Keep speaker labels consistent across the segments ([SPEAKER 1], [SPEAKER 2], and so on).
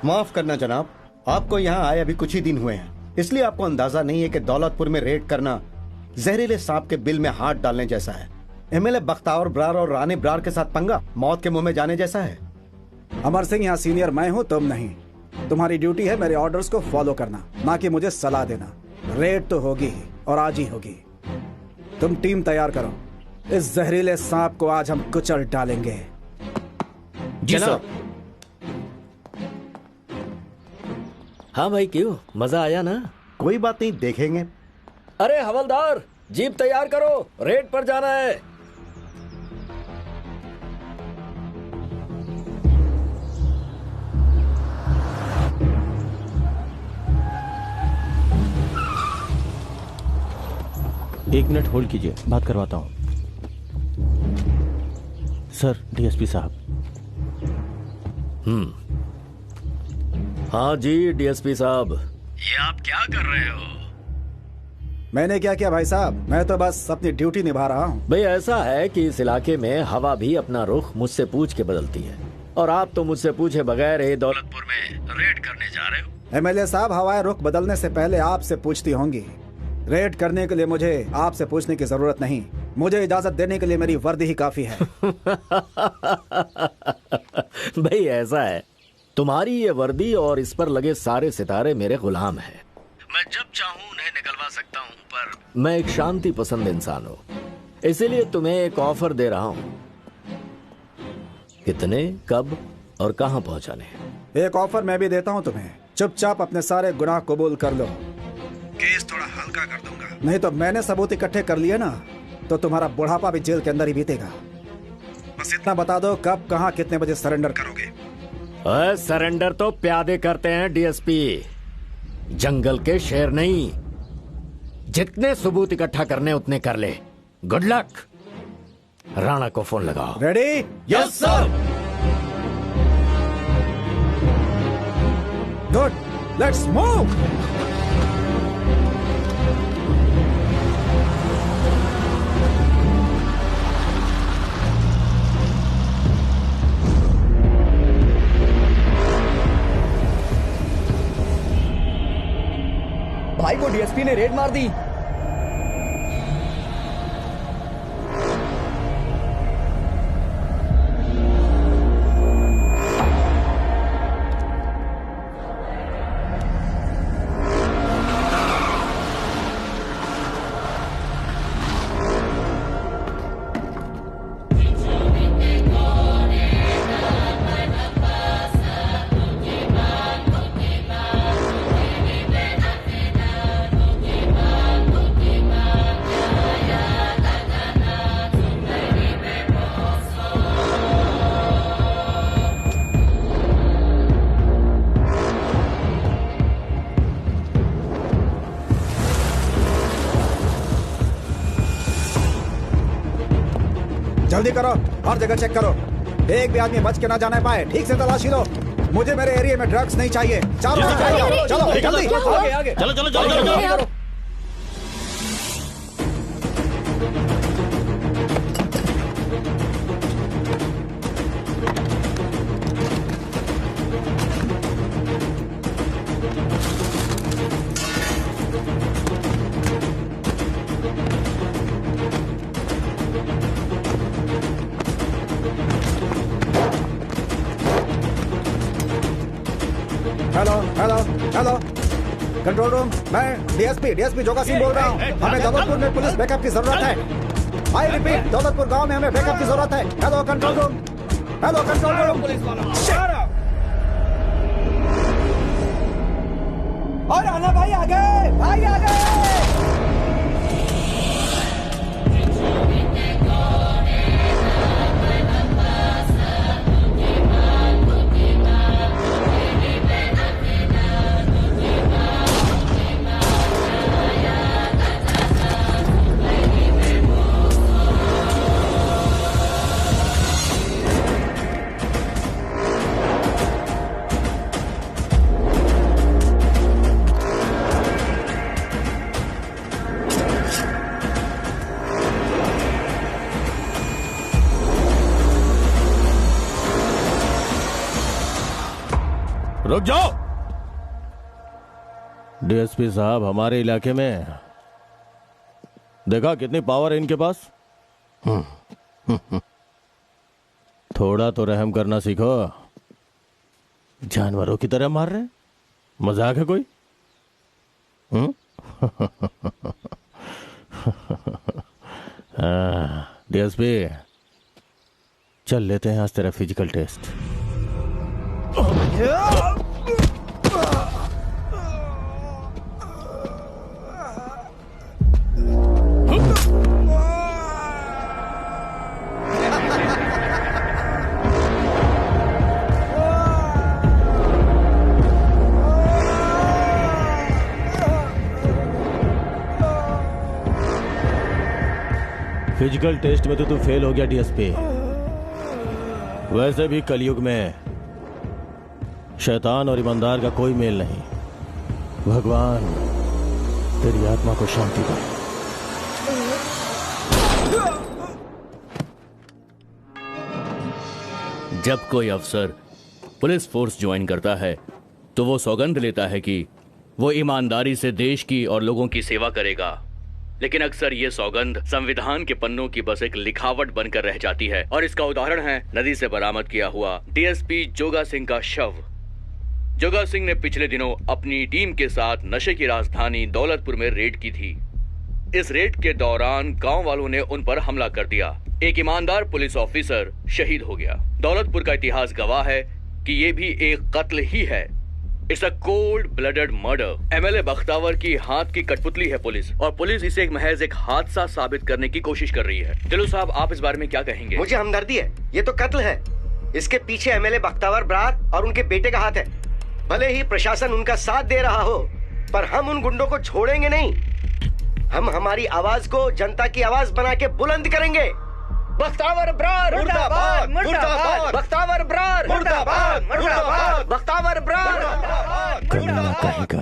[SPEAKER 1] माफ करना जनाब, आपको यहाँ आए अभी कुछ ही दिन हुए हैं, इसलिए आपको अंदाजा नहीं है कि दौलतपुर में रेड करना जहरीले सांप के बिल में हाथ डालने जैसा है। एमएलए बख्तावर ब्रार और रानी ब्रार के साथ पंगा मौत के मुंह में जाने जैसा है।
[SPEAKER 2] अमर सिंह, यहाँ सीनियर मैं हूँ, तुम नहीं। तुम्हारी ड्यूटी है मेरे ऑर्डर्स को फॉलो करना, ना कि मुझे सलाह देना। रेड तो होगी ही और आज ही होगी। तुम टीम तैयार करो, इस जहरीले सांप को आज हम कुचल डालेंगे।
[SPEAKER 3] जी सर। हाँ भाई, क्यों, मजा आया ना?
[SPEAKER 1] कोई बात नहीं, देखेंगे।
[SPEAKER 3] अरे हवलदार, जीप तैयार करो, रेड पर जाना है।
[SPEAKER 4] एक मिनट होल्ड कीजिए, बात करवाता हूँ। सर, डीएसपी साहब।
[SPEAKER 3] हाँ जी डीएसपी साहब, ये आप क्या कर रहे हो?
[SPEAKER 2] मैंने क्या किया भाई साहब, मैं तो बस अपनी ड्यूटी निभा रहा हूँ।
[SPEAKER 3] भाई ऐसा है कि इस इलाके में हवा भी अपना रुख मुझसे पूछ के बदलती है, और आप तो मुझसे पूछे बगैर ही दौलतपुर में रेड करने जा रहे हो।
[SPEAKER 2] एमएलए साहब, हवाएं रुख बदलने से पहले आपसे पूछती होंगी। रेड करने के लिए मुझे आपसे पूछने की जरूरत नहीं, मुझे इजाजत देने के लिए मेरी वर्दी ही काफी है।
[SPEAKER 3] भाई ऐसा है, तुम्हारी ये वर्दी और इस पर लगे सारे सितारे मेरे गुलाम हैं। मैं जब चाहूं उन्हें निकलवा सकता हूं, पर मैं एक शांति पसंद इंसान हूं, इसीलिए तुम्हें एक ऑफर दे रहा हूं। कितने, कब और कहां पहुंचाने?
[SPEAKER 2] एक ऑफर मैं भी देता हूं तुम्हें, चुपचाप अपने सारे गुनाह कबूल कर लो, केस थोड़ा हल्का कर दूंगा। नहीं तो मैंने सबूत इकट्ठे कर लिए ना, तो तुम्हारा बुढ़ापा भी जेल के अंदर ही बीतेगा। बस इतना बता दो, कब, कहां, कितने बजे सरेंडर करोगे?
[SPEAKER 3] सरेंडर तो प्यादे करते हैं डीएसपी, जंगल के शेर नहीं। जितने सबूत इकट्ठा करने उतने कर ले। Good luck. राणा को फोन लगाओ।
[SPEAKER 2] Ready?
[SPEAKER 3] Yes sir.
[SPEAKER 2] Good, let's move.
[SPEAKER 5] भाई को डीएसपी ने रेड मार दी।
[SPEAKER 2] जल्दी करो, हर जगह चेक करो, एक भी आदमी बच के ना जाने पाए। ठीक से तलाशी लो, मुझे मेरे एरिया में ड्रग्स नहीं चाहिए। चारों चलो जल्दी,
[SPEAKER 5] आगे आगे
[SPEAKER 4] चलो चलो चलो चलो।
[SPEAKER 2] Hello hello hello, control room, मैं डीएसपी जोगा सिंह बोल रहा हूँ। हमें दौलतपुर में पुलिस बैकअप की जरूरत है। आई रिपीट, दौलतपुर गांव में हमें बैकअप की जरूरत है। Hello control room, hello control room. और आना भाई, आगे भाई, आगे।
[SPEAKER 4] रुक जाओ। डीएसपी साहब, हमारे इलाके में देखा कितनी पावर है इनके पास। थोड़ा तो रहम करना सीखो। जानवरों की तरह मार रहे, मजाक है कोई? डीएसपी, चल लेते हैं आज तेरा फिजिकल टेस्ट। फिजिकल टेस्ट में तो तू फेल हो गया डीएसपी। वैसे भी कलयुग में शैतान और ईमानदार का कोई मेल नहीं। भगवान तेरी आत्मा को शांति दे।
[SPEAKER 6] जब कोई अफसर पुलिस फोर्स ज्वाइन करता है तो वो सौगंध लेता है कि वो ईमानदारी से देश की और लोगों की सेवा करेगा, लेकिन अक्सर ये सौगंध संविधान के पन्नों की बस एक लिखावट बनकर रह जाती है। और इसका उदाहरण है नदी से बरामद किया हुआ डीएसपी जोगा सिंह का शव। जोगा सिंह ने पिछले दिनों अपनी टीम के साथ नशे की राजधानी दौलतपुर में रेड की थी। इस रेड के दौरान गांव वालों ने उन पर हमला कर दिया। एक ईमानदार पुलिस ऑफिसर शहीद हो गया। दौलतपुर का इतिहास गवाह है कि ये भी एक कत्ल ही है। It's a cold blooded murder. MLA Bakhtawar की हाथ की कठपुतली है पुलिस, और पुलिस इसे महज एक हादसा साबित करने की कोशिश कर रही है। दिलू साहब, आप इस बारे में क्या कहेंगे?
[SPEAKER 7] मुझे हमदर्दी है, ये तो कत्ल है। इसके पीछे एमएलए बख्तावर ब्रार और उनके बेटे का हाथ है। भले ही प्रशासन उनका साथ दे रहा हो, पर हम उन गुंडों को छोड़ेंगे नहीं। हम हमारी आवाज को जनता की आवाज बना के बुलंद करेंगे। बख्तावर ब्रार मुर्दाबाद, मुर्दाबाद। बख्तावर ब्रार मुर्दाबाद, मुर्दाबाद। बख्तावर ब्रार
[SPEAKER 4] कमीना कहेगा।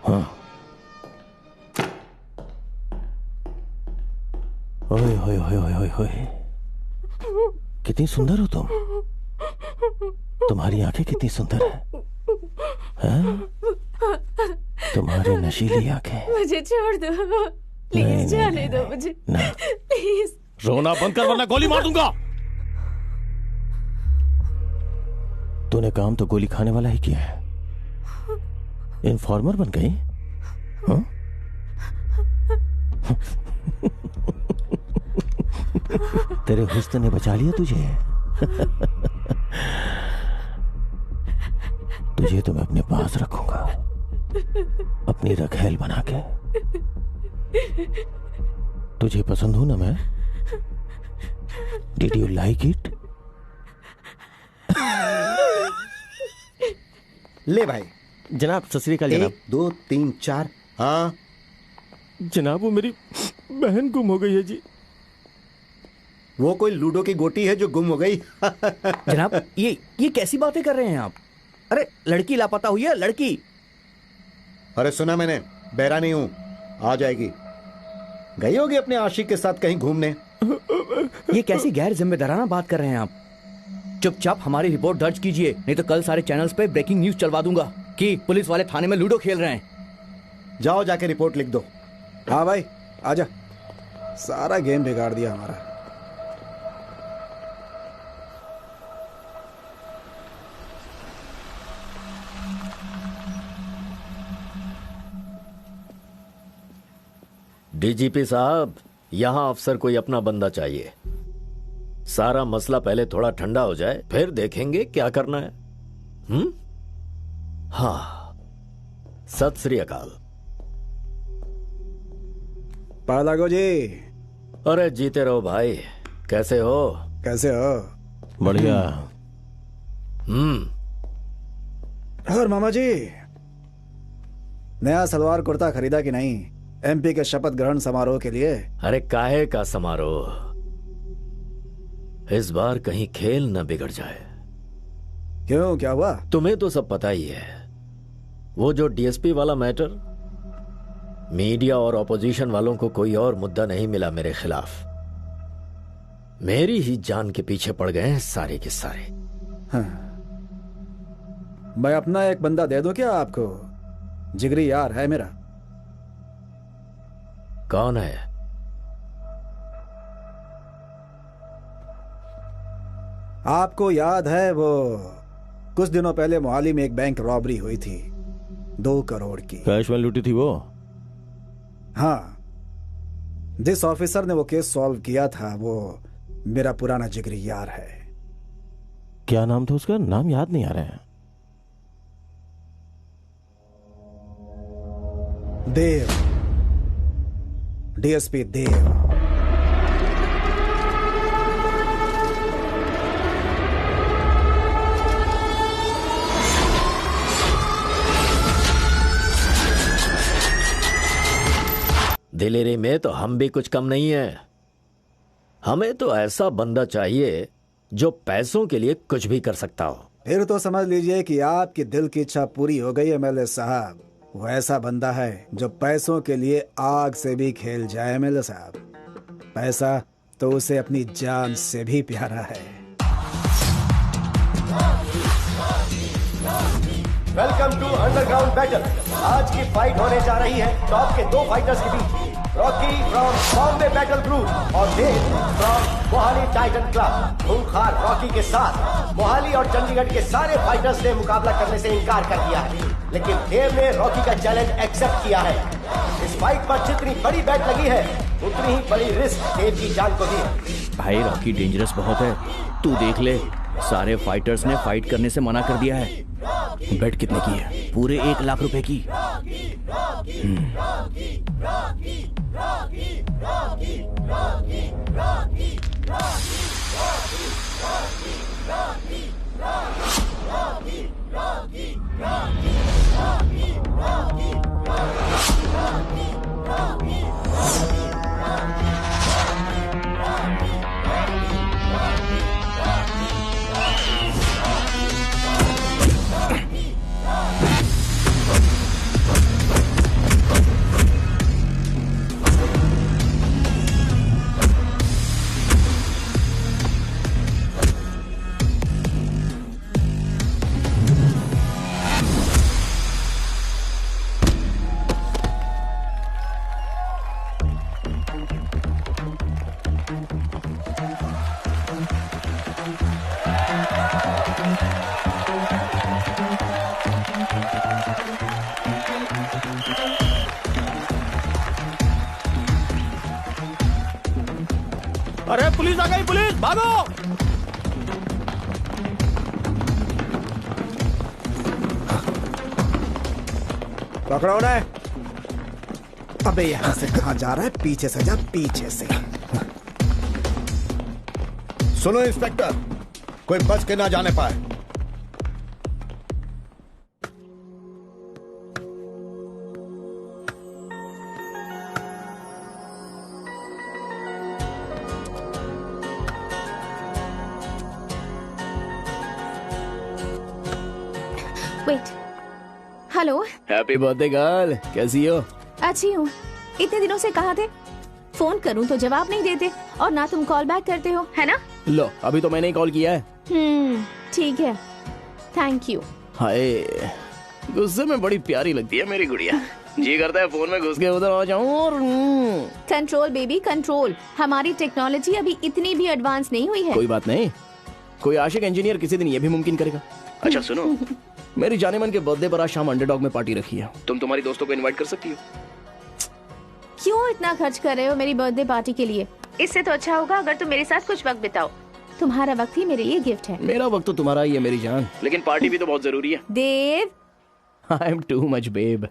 [SPEAKER 4] हाँ। ओए होए होए होए होए होए, कितनी सुंदर हो तुम। तुम्हारी आंखें कितनी सुंदर है? तुम्हारी नशीली आंखें।
[SPEAKER 8] मुझे छोड़ दो प्लीज, जाने दो मुझे प्लीज।
[SPEAKER 4] रोना बंद कर वरना गोली मार दूंगा। तूने काम तो गोली खाने वाला ही किया है। इन्फॉर्मर बन गई। हाँ? तेरे हुस्न ने बचा लिया तुझे। तुझे तो मैं अपने पास रखूंगा, अपनी रखैल बना के। तुझे पसंद हूं ना मैं? Did you like it?
[SPEAKER 1] ले भाई।
[SPEAKER 4] जनाब सत श्री अकाल। जनाब
[SPEAKER 1] 1 2 3 4। हाँ
[SPEAKER 4] जनाब, वो मेरी बहन गुम हो गई है जी।
[SPEAKER 1] वो कोई लूडो की गोटी है जो गुम हो गई।
[SPEAKER 5] जनाब, ये कैसी बातें कर रहे हैं आप? अरे लड़की लापता हुई है, लड़की।
[SPEAKER 1] अरे सुना मैंने, बहरा नहीं हूं, आ जाएगी। गई होगी अपने आशिक के साथ कहीं घूमने।
[SPEAKER 5] ये कैसी गैर जिम्मेदाराना बात कर रहे हैं आप? चुपचाप हमारी रिपोर्ट दर्ज कीजिए, नहीं तो कल सारे चैनल्स पे ब्रेकिंग न्यूज चलवा दूंगा कि पुलिस वाले थाने में लूडो खेल रहे हैं।
[SPEAKER 1] जाओ जाके रिपोर्ट लिख दो।
[SPEAKER 2] हाँ भाई आजा, सारा गेम बिगाड़ दिया हमारा।
[SPEAKER 3] डीजीपी साहब, यहां अफसर कोई अपना बंदा चाहिए। सारा मसला पहले थोड़ा ठंडा हो जाए, फिर देखेंगे क्या करना है। हाँ, सत श्री अकाल।
[SPEAKER 2] पालागो जी।
[SPEAKER 3] अरे जीते रहो भाई, कैसे हो?
[SPEAKER 2] कैसे हो?
[SPEAKER 4] बढ़िया।
[SPEAKER 2] और मामा जी, नया सलवार कुर्ता खरीदा कि नहीं एमपी के शपथ ग्रहण समारोह के लिए?
[SPEAKER 3] अरे काहे का समारोह, इस बार कहीं खेल न बिगड़ जाए।
[SPEAKER 2] क्यों, क्या हुआ?
[SPEAKER 3] तुम्हें तो सब पता ही है। वो जो डीएसपी वाला मैटर, मीडिया और ऑपोजिशन वालों को कोई और मुद्दा नहीं मिला मेरे खिलाफ। मेरी ही जान के पीछे पड़ गए हैं सारे के सारे।
[SPEAKER 2] हाँ। मैं अपना एक बंदा दे दूं क्या आपको? जिगरी यार है मेरा।
[SPEAKER 3] कौन है?
[SPEAKER 2] आपको याद है वो कुछ दिनों पहले मोहाली में एक बैंक रॉबरी हुई थी 2 करोड़ की?
[SPEAKER 4] कैश वैन लूटी थी वो?
[SPEAKER 2] हाँ, जिस ऑफिसर ने वो केस सॉल्व किया था वो मेरा पुराना जिगरी यार है।
[SPEAKER 4] क्या नाम था उसका? नाम याद नहीं आ रहा है।
[SPEAKER 2] देव, डीएसपी देव।
[SPEAKER 3] दिलेरी में तो हम भी कुछ कम नहीं है। हमें तो ऐसा बंदा चाहिए जो पैसों के लिए कुछ भी कर सकता हो।
[SPEAKER 2] फिर तो समझ लीजिए कि आपकी दिल की इच्छा पूरी हो गई एमएलए साहब। वो ऐसा बंदा है जो पैसों के लिए आग से भी खेल जाए। एमएलए साहब, पैसा तो उसे अपनी जान से भी प्यारा है।
[SPEAKER 7] Welcome to underground battle. आज की फाइट होने जा रही है टॉप के 2 फाइटर्स के बीच। Rocky from Bombay battle group और Dev from Mohali Titan club. खूंखार रॉकी के साथ मोहाली और चंडीगढ़ के सारे फाइटर्स ने मुकाबला करने से इनकार कर दिया है, लेकिन देव ने रॉकी का चैलेंज एक्सेप्ट किया है। इस फाइट पर जितनी बड़ी बैट लगी है उतनी ही बड़ी रिस्क देव की जान को दी है।
[SPEAKER 6] भाई रॉकी डेंजरस बहुत है, तू देख ले। सारे फाइटर्स ने फाइट करने से मना कर दिया है। बेट कितने की है? पूरे 1 लाख रुपए की।
[SPEAKER 4] अरे पुलिस आ गई, पुलिस भागो!
[SPEAKER 2] पकड़ो उन्हें। अबे यहाँ से कहाँ जा रहा है? पीछे से जा, पीछे से।
[SPEAKER 1] सुनो इंस्पेक्टर, कोई बच के ना जाने पाए।
[SPEAKER 8] Wait, hello.
[SPEAKER 6] Happy birthday girl, कैसी हो?
[SPEAKER 8] अच्छी हूँ। इतने दिनों से कहाँ थे? फोन करूँ तो जवाब नहीं देते और ना तुम कॉल बैक करते हो, है ना?
[SPEAKER 6] लो, अभी तो मैंने ही कॉल किया है।
[SPEAKER 8] ठीक है, थैंक यू।
[SPEAKER 6] हाय, गुस्से में बड़ी प्यारी लगती है मेरी गुड़िया। जी करता है फोन में घुस के उधर आ जाऊं और
[SPEAKER 8] कंट्रोल बेबी कंट्रोल। हमारी टेक्नोलॉजी अभी इतनी भी एडवांस नहीं हुई है।
[SPEAKER 6] कोई बात नहीं, कोई आशिक इंजीनियर किसी दिन ये भी मुमकिन करेगा। अच्छा सुनो, मेरी जाने मन के बर्थडे पर आज शाम अंडरडॉग में पार्टी रखी है। तुम तुम्हारी दोस्तों को इनवाइट कर सकती हो।
[SPEAKER 8] क्यों इतना खर्च कर रहे हो मेरी बर्थडे पार्टी के लिए? इससे तो अच्छा होगा अगर तुम मेरे साथ कुछ वक्त बिताओ। तुम्हारा वक्त ही मेरे लिए गिफ्ट है।
[SPEAKER 6] मेरा वक्त तो तुम्हारा ही है मेरी जान, लेकिन पार्टी भी तो बहुत जरूरी है।
[SPEAKER 8] Dev,
[SPEAKER 6] I am too much babe.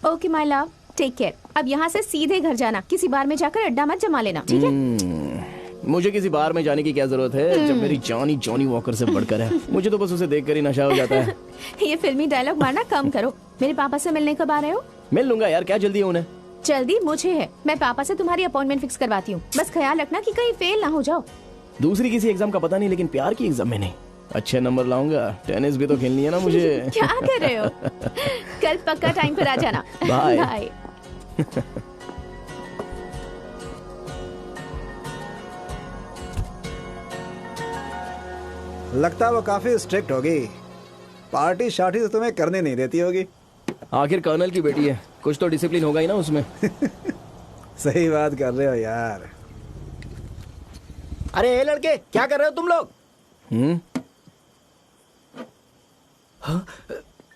[SPEAKER 8] Okay my love, take care. अब यहाँ से सीधे घर जाना, किसी बार में जाकर अड्डा मत जमा लेना, ठीक है?
[SPEAKER 6] मुझे किसी बार में जाने की क्या जरूरत है जब मेरी जानी जॉनी वॉकर से बढ़कर है। मुझे तो बस उसे देखकर ही नशा हो जाता है।
[SPEAKER 8] ये फिल्मी डायलॉग मारना कम करो। मेरे पापा से मिलने कब आ रहे हो?
[SPEAKER 6] मिल लूंगा यार, क्या जल्दी है उन्हें?
[SPEAKER 8] जल्दी मुझे है। मैं पापा से तुम्हारी अपॉइंटमेंट फिक्स करवाती हूँ। बस ख्याल रखना कि कहीं फेल ना हो जाओ।
[SPEAKER 6] दूसरी किसी एग्जाम का पता नहीं, लेकिन प्यार की एग्जाम में नहीं। अच्छे नंबर लाऊंगा। टेनिस भी तो खेलनी है ना मुझे।
[SPEAKER 8] क्या कर रहे हो? कल पक्का टाइम पर आ जाना।
[SPEAKER 6] बाय।
[SPEAKER 8] बाय।
[SPEAKER 2] लगता है वो काफी स्ट्रिक्ट होगी। पार्टी शार्टी तो तुम्हें करने नहीं देती होगी।
[SPEAKER 9] आखिर कर्नल की बेटी है, कुछ तो डिसिप्लिन होगा ही ना उसमें।
[SPEAKER 2] सही बात कर रहे हो यार।
[SPEAKER 3] अरे ये लड़के, क्या कर रहे हो तुम लोग?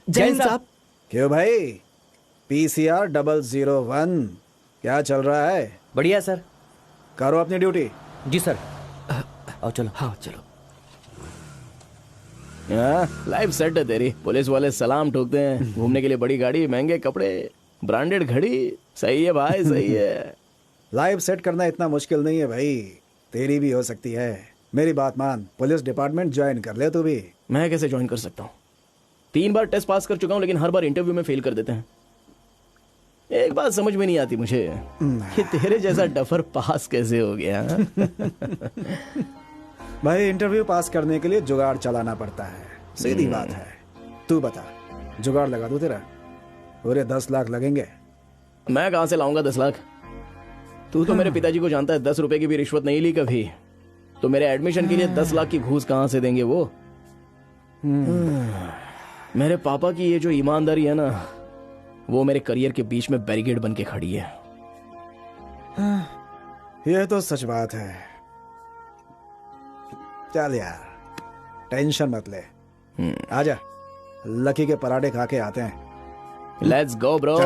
[SPEAKER 5] जैन साहब।
[SPEAKER 2] क्यों भाई? PCR 001 क्या चल रहा है?
[SPEAKER 5] बढ़िया सर।
[SPEAKER 2] करो अपनी ड्यूटी।
[SPEAKER 5] जी सर। आओ चलो। हाँ चलो।
[SPEAKER 9] लाइफ सेट है तेरी। पुलिस वाले सलाम ठोकते हैं, घूमने के लिए बड़ी गाड़ी, महंगे कपड़े, ब्रांडेड घड़ी। सही है भाई, सही है।
[SPEAKER 2] लाइफ सेट करना इतना मुश्किल नहीं है भाई, तेरी भी हो सकती है। मेरी बात मान, पुलिस डिपार्टमेंट ज्वाइन कर ले तू भी।
[SPEAKER 9] मैं कैसे ज्वाइन कर सकता हूँ? 3 बार टेस्ट पास कर चुका हूँ, लेकिन हर बार इंटरव्यू में फेल कर देते हैं। एक बात समझ में नहीं आती मुझे कि तेरे जैसा डफर पास कैसे हो गया।
[SPEAKER 2] भाई इंटरव्यू पास करने के लिए जुगाड़ चलाना पड़ता है, सीधी बात है। तू बता, जुगाड़ लगा दूं तेरा? पूरे 10 लाख लगेंगे।
[SPEAKER 9] मैं कहां से लाऊंगा 10 लाख? तू तो मेरे पिताजी को जानता है, 10 रुपए की भी रिश्वत नहीं ली कभी। तो मेरे एडमिशन के लिए 10 लाख की घूस कहां से देंगे वो? मेरे पापा की ये जो ईमानदारी है ना, वो मेरे करियर के बीच में बैरिकेड बन के खड़ी है।
[SPEAKER 2] ये तो सच बात है। चल यार, टेंशन मत ले। आजा, लकी के पराठे खा के आते हैं।
[SPEAKER 9] Let's go bro.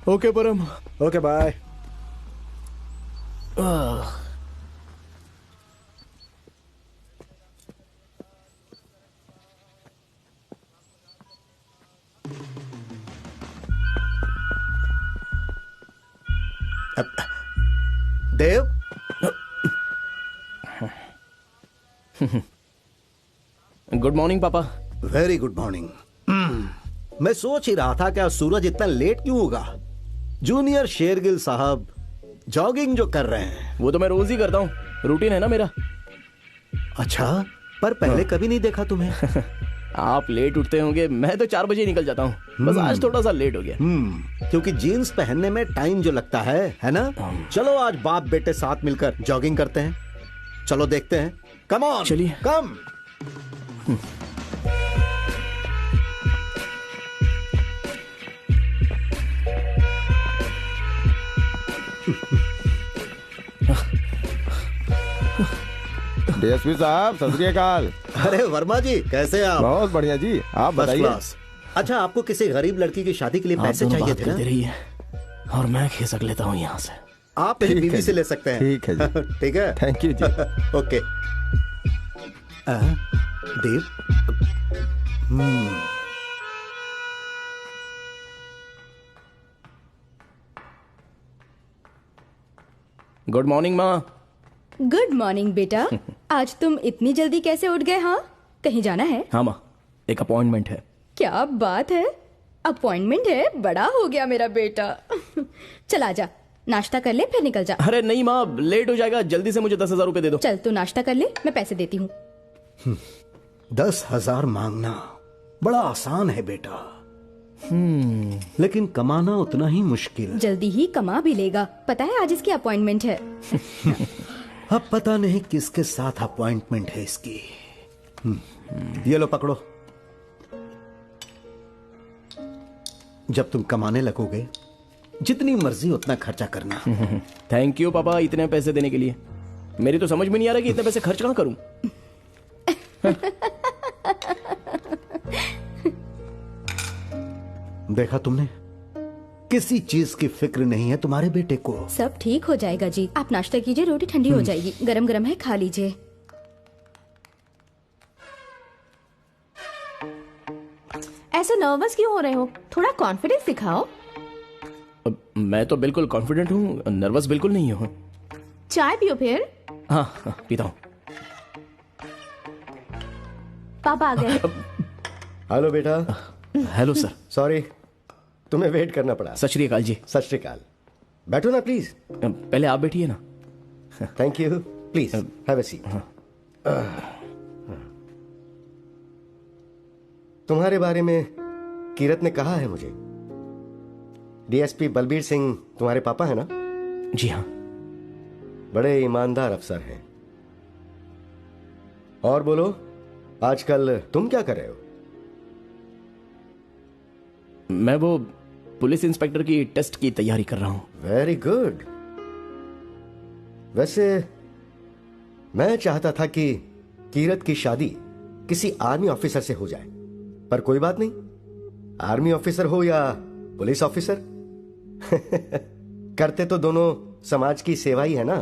[SPEAKER 9] Okay Param.
[SPEAKER 2] Okay bye.
[SPEAKER 1] Dev,
[SPEAKER 9] good morning पापा।
[SPEAKER 1] Very good morning. मैं सोच ही रहा था कि आज सूरज इतना लेट क्यों होगा। जूनियर शेरगिल साहब जॉगिंग जो कर रहे हैं
[SPEAKER 9] वो तो मैं रोज ही करता हूँ, रूटीन है ना मेरा।
[SPEAKER 1] अच्छा, पर पहले कभी नहीं देखा तुम्हें।
[SPEAKER 9] आप लेट उठते होंगे, मैं तो 4 बजे निकल जाता हूँ। बस आज थोड़ा सा लेट हो गया।
[SPEAKER 1] क्योंकि जीन्स पहनने में टाइम जो लगता है ना। चलो आज बाप बेटे साथ मिलकर जॉगिंग करते हैं। चलो देखते हैं। कम ऑन,
[SPEAKER 9] चलिए।
[SPEAKER 1] कम।
[SPEAKER 10] डीएसपी साहब, सत श्री अकाल।
[SPEAKER 1] अरे वर्मा जी, कैसे हैं आप?
[SPEAKER 10] बहुत बढ़िया जी, आप बताइए।
[SPEAKER 1] अच्छा, आपको किसी गरीब लड़की की शादी के लिए पैसे चाहिए थे ना?
[SPEAKER 9] रही है और मैं खिसक लेता हूँ यहाँ से।
[SPEAKER 1] आप मेरी बीवी से ले सकते हैं।
[SPEAKER 10] ठीक है जी।
[SPEAKER 1] ठीक है,
[SPEAKER 10] थैंक यू जी।
[SPEAKER 1] ओके। देव,
[SPEAKER 9] गुड मॉर्निंग माँ।
[SPEAKER 11] गुड मॉर्निंग बेटा। आज तुम इतनी जल्दी कैसे उठ गए? हाँ, कहीं जाना है?
[SPEAKER 9] हाँ माँ, एक अपॉइंटमेंट है।
[SPEAKER 11] क्या बात है, अपॉइंटमेंट है? बड़ा हो गया मेरा बेटा। चल आजा, नाश्ता कर ले फिर निकल जा।
[SPEAKER 9] अरे नहीं माँ, लेट हो जाएगा। जल्दी से मुझे 10,000 रुपए दे दो।
[SPEAKER 11] चल तू नाश्ता कर ले, मैं पैसे देती हूँ।
[SPEAKER 1] 10,000 मांगना बड़ा आसान है बेटा, लेकिन कमाना उतना ही मुश्किल।
[SPEAKER 11] जल्दी ही कमा भी लेगा। पता है आज इसकी अपॉइंटमेंट है।
[SPEAKER 1] अब पता नहीं किसके साथ अपॉइंटमेंट है इसकी। ये लो पकड़ो। जब तुम कमाने लगोगे, जितनी मर्जी उतना खर्चा करना।
[SPEAKER 9] थैंक यू पापा, इतने पैसे देने के लिए। मेरी तो समझ में नहीं आ रहा कि इतने पैसे खर्च कहाँ करूं।
[SPEAKER 1] देखा तुमने, किसी चीज की फिक्र नहीं है तुम्हारे बेटे को।
[SPEAKER 11] सब ठीक हो जाएगा जी, आप नाश्ता कीजिए, रोटी ठंडी हो जाएगी। गरम गरम है, खा लीजिए।
[SPEAKER 8] ऐसे नर्वस क्यों हो रहे हो? थोड़ा कॉन्फिडेंस दिखाओ।
[SPEAKER 9] मैं तो बिल्कुल कॉन्फिडेंट हूँ, नर्वस बिल्कुल नहीं हूँ।
[SPEAKER 8] चाय पियो फिर।
[SPEAKER 9] हाँ, पीता हूँ।
[SPEAKER 8] पापा आ गए।
[SPEAKER 7] हेलो बेटा।
[SPEAKER 9] Hello sir.
[SPEAKER 7] सॉरी, तुम्हें वेट करना पड़ा।
[SPEAKER 9] सत श्री अकाल जी।
[SPEAKER 7] सत श्री अकाल। बैठो ना प्लीज।
[SPEAKER 9] पहले आप बैठिए ना।
[SPEAKER 7] Thank you, please have a seat. तुम्हारे बारे में कीरत ने कहा है मुझे। डीएसपी बलबीर सिंह तुम्हारे पापा है ना?
[SPEAKER 9] जी हाँ।
[SPEAKER 7] बड़े ईमानदार अफसर हैं। और बोलो, आजकल तुम क्या कर रहे हो?
[SPEAKER 9] मैं वो पुलिस इंस्पेक्टर की टेस्ट की तैयारी कर रहा हूं।
[SPEAKER 7] Very good. वैसे मैं चाहता था कि कीरत की शादी किसी आर्मी ऑफिसर से हो जाए, पर कोई बात नहीं, आर्मी ऑफिसर हो या पुलिस ऑफिसर करते तो दोनों समाज की सेवा ही है ना।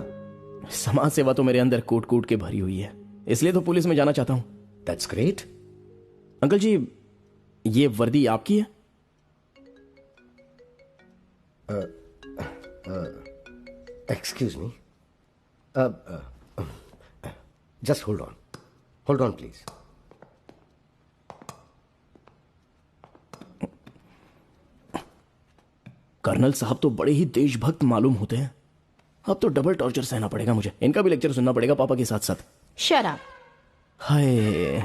[SPEAKER 9] समाज सेवा तो मेरे अंदर कूट कूट के भरी हुई है, इसलिए तो पुलिस में जाना चाहता हूं।
[SPEAKER 7] That's great.
[SPEAKER 9] अंकल जी, ये वर्दी आपकी है?
[SPEAKER 7] Excuse me, just hold on please.
[SPEAKER 9] Colonel साहब तो बड़े ही देशभक्त मालूम होते हैं। अब तो डबल टॉर्चर सहना पड़ेगा मुझे, इनका भी लेक्चर सुनना पड़ेगा पापा के साथ साथ।
[SPEAKER 8] शराब।
[SPEAKER 9] हाय,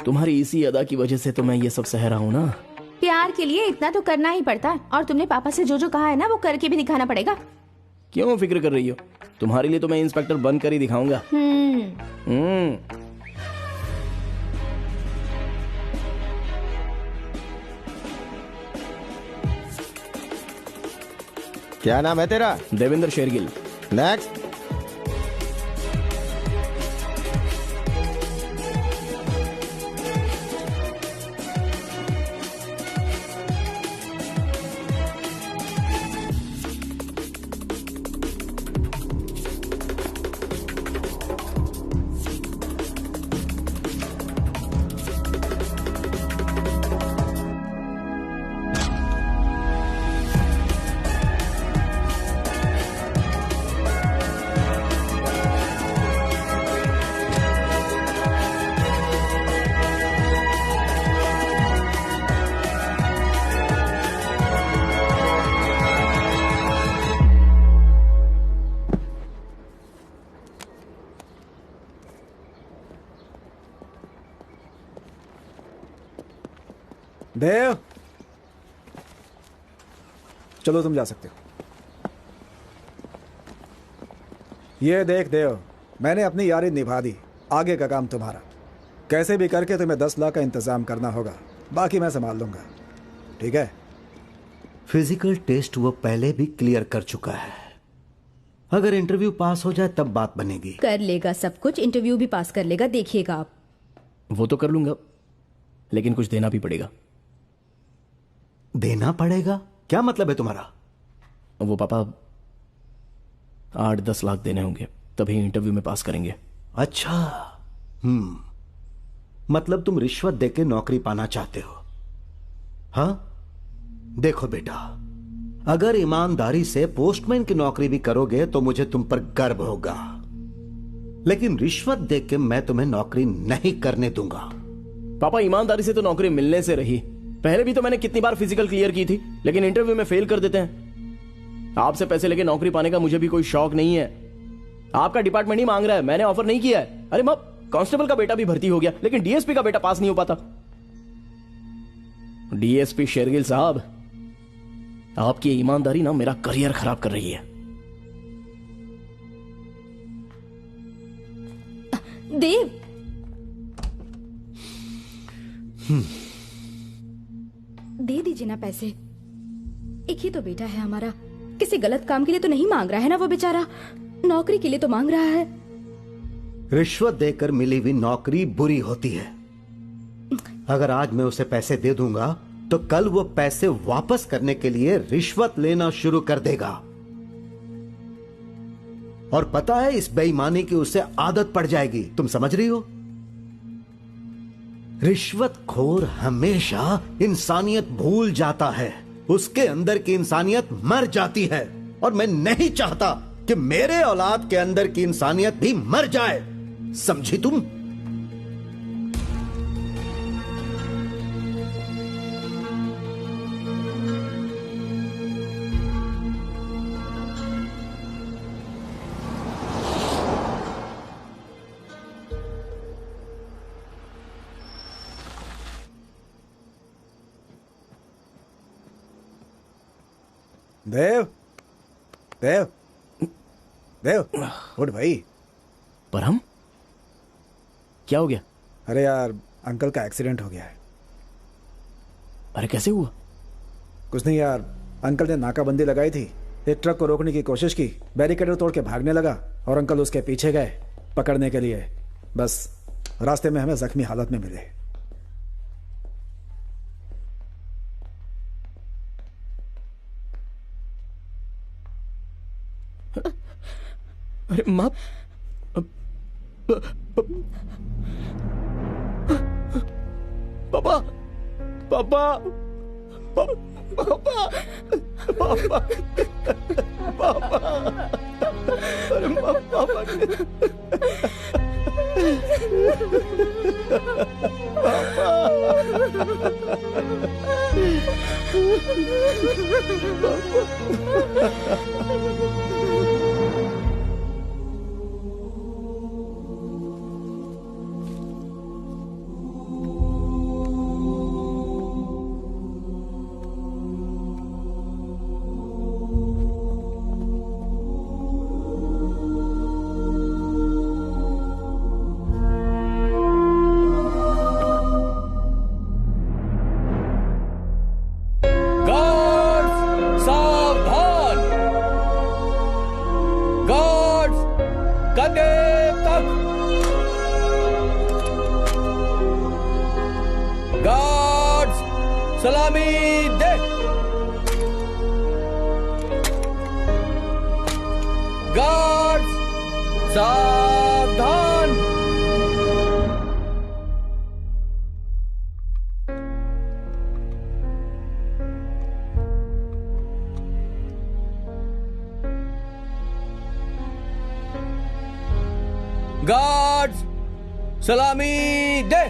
[SPEAKER 9] तुम्हारी इसी अदा की वजह से तो मैं ये सब सह रहा हूं ना।
[SPEAKER 8] प्यार के लिए इतना तो करना ही पड़ता है, और तुमने पापा से जो जो कहा है ना वो करके भी दिखाना पड़ेगा।
[SPEAKER 9] क्यों फिक्र कर रही हो? तुम्हारे लिए तो मैं इंस्पेक्टर बनकर ही दिखाऊंगा।
[SPEAKER 10] क्या नाम है तेरा?
[SPEAKER 9] देवेंद्र शेरगिल।
[SPEAKER 10] नेक्स्ट।
[SPEAKER 2] देव, चलो तुम जा सकते हो। ये देख देव, मैंने अपनी यारी निभा दी, आगे का काम तुम्हारा। कैसे भी करके तुम्हें 10 लाख का इंतजाम करना होगा, बाकी मैं संभाल लूंगा, ठीक है?
[SPEAKER 1] फिजिकल टेस्ट वो पहले भी क्लियर कर चुका है, अगर इंटरव्यू पास हो जाए तब बात बनेगी।
[SPEAKER 11] कर लेगा सब कुछ, इंटरव्यू भी पास कर लेगा, देखिएगा आप।
[SPEAKER 9] वो तो कर लूंगा, लेकिन कुछ देना भी पड़ेगा।
[SPEAKER 1] देना पड़ेगा? क्या मतलब है तुम्हारा?
[SPEAKER 9] वो पापा 8-10 लाख देने होंगे, तभी इंटरव्यू में पास करेंगे।
[SPEAKER 1] अच्छा, मतलब तुम रिश्वत देके नौकरी पाना चाहते हो? हाँ, देखो बेटा, अगर ईमानदारी से पोस्टमैन की नौकरी भी करोगे तो मुझे तुम पर गर्व होगा, लेकिन रिश्वत देके मैं तुम्हें नौकरी नहीं करने दूंगा।
[SPEAKER 9] पापा, ईमानदारी से तो नौकरी मिलने से रही। पहले भी तो मैंने कितनी बार फिजिकल क्लियर की थी, लेकिन इंटरव्यू में फेल कर देते हैं। आपसे पैसे लेके नौकरी पाने का मुझे भी कोई शौक नहीं है। आपका डिपार्टमेंट ही मांग रहा है, मैंने ऑफर नहीं किया है। अरे मां, कांस्टेबल का बेटा भी भर्ती हो गया, लेकिन डीएसपी का बेटा पास नहीं हो पाता। डीएसपी शेरगिल साहब, आपकी ईमानदारी ना मेरा करियर खराब कर रही है।
[SPEAKER 11] देव, दे दीजिए ना पैसे। एक ही तो बेटा है हमारा, किसी गलत काम के लिए तो नहीं मांग रहा है ना वो बेचारा, नौकरी के लिए तो मांग रहा है।
[SPEAKER 1] रिश्वत देकर मिली हुई नौकरी बुरी होती है। अगर आज मैं उसे पैसे दे दूंगा तो कल वो पैसे वापस करने के लिए रिश्वत लेना शुरू कर देगा, और पता है इस बेईमानी की उसे आदत पड़ जाएगी। तुम समझ रही हो? रिश्वतखोर हमेशा इंसानियत भूल जाता है, उसके अंदर की इंसानियत मर जाती है, और मैं नहीं चाहता कि मेरे औलाद के अंदर की इंसानियत भी मर जाए। समझी तुम?
[SPEAKER 2] देव देव देव उठ भाई।
[SPEAKER 9] पर हम क्या हो गया?
[SPEAKER 2] अरे यार अंकल का एक्सीडेंट हो गया है।
[SPEAKER 9] अरे कैसे हुआ?
[SPEAKER 2] कुछ नहीं यार, अंकल ने नाकाबंदी लगाई थी, एक ट्रक को रोकने की कोशिश की, बैरिकेड तोड़ के भागने लगा और अंकल उसके पीछे गए पकड़ने के लिए। बस रास्ते में हमें जख्मी हालत में मिले।
[SPEAKER 9] अरे माँ, पापा पापा पापा पापा पापा, अरे पापा
[SPEAKER 5] सलामी दे। गार्ड्स सावधान। गार्ड्स सलामी दे।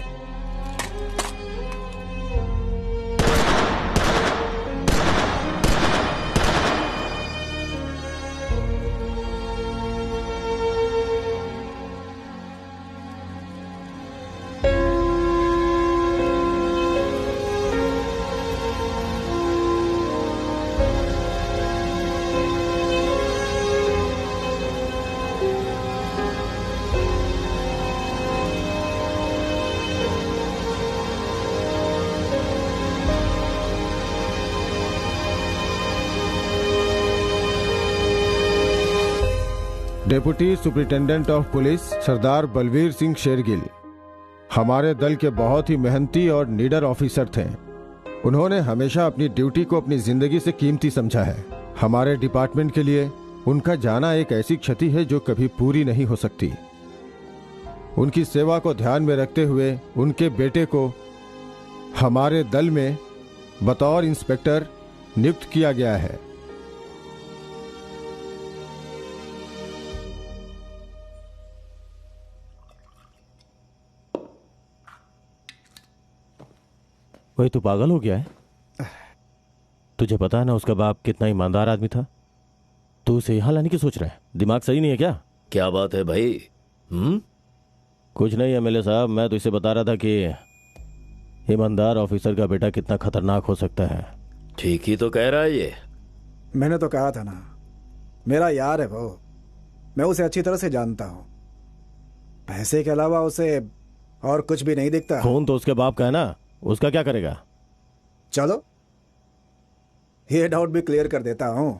[SPEAKER 10] डेप्यूटी सुपरिटेंडेंट ऑफ पुलिस सरदार बलवीर सिंह शेरगिल हमारे दल के बहुत ही मेहनती और निडर ऑफिसर थे। उन्होंने हमेशा अपनी ड्यूटी को अपनी जिंदगी से कीमती समझा है। हमारे डिपार्टमेंट के लिए उनका जाना एक ऐसी क्षति है जो कभी पूरी नहीं हो सकती। उनकी सेवा को ध्यान में रखते हुए उनके बेटे को हमारे दल में बतौर इंस्पेक्टर नियुक्त किया गया है।
[SPEAKER 4] वही तू पागल हो गया है? तुझे पता है ना उसका बाप कितना ईमानदार आदमी था। तू उसे यहां लाने की सोच रहा है? दिमाग सही नहीं है क्या?
[SPEAKER 3] क्या बात है भाई?
[SPEAKER 4] कुछ नहीं एमएलए साहब, मैं तो इसे बता रहा था कि ईमानदार ऑफिसर का बेटा कितना खतरनाक हो सकता है।
[SPEAKER 3] ठीक ही तो कह रहा है ये।
[SPEAKER 2] मैंने तो कहा था ना, मेरा यार है वो, मैं उसे अच्छी तरह से जानता हूं। पैसे के अलावा उसे और कुछ भी नहीं दिखता।
[SPEAKER 4] खून तो उसके बाप का है ना, उसका क्या करेगा?
[SPEAKER 2] चलो ये डाउट भी क्लियर कर देता हूं।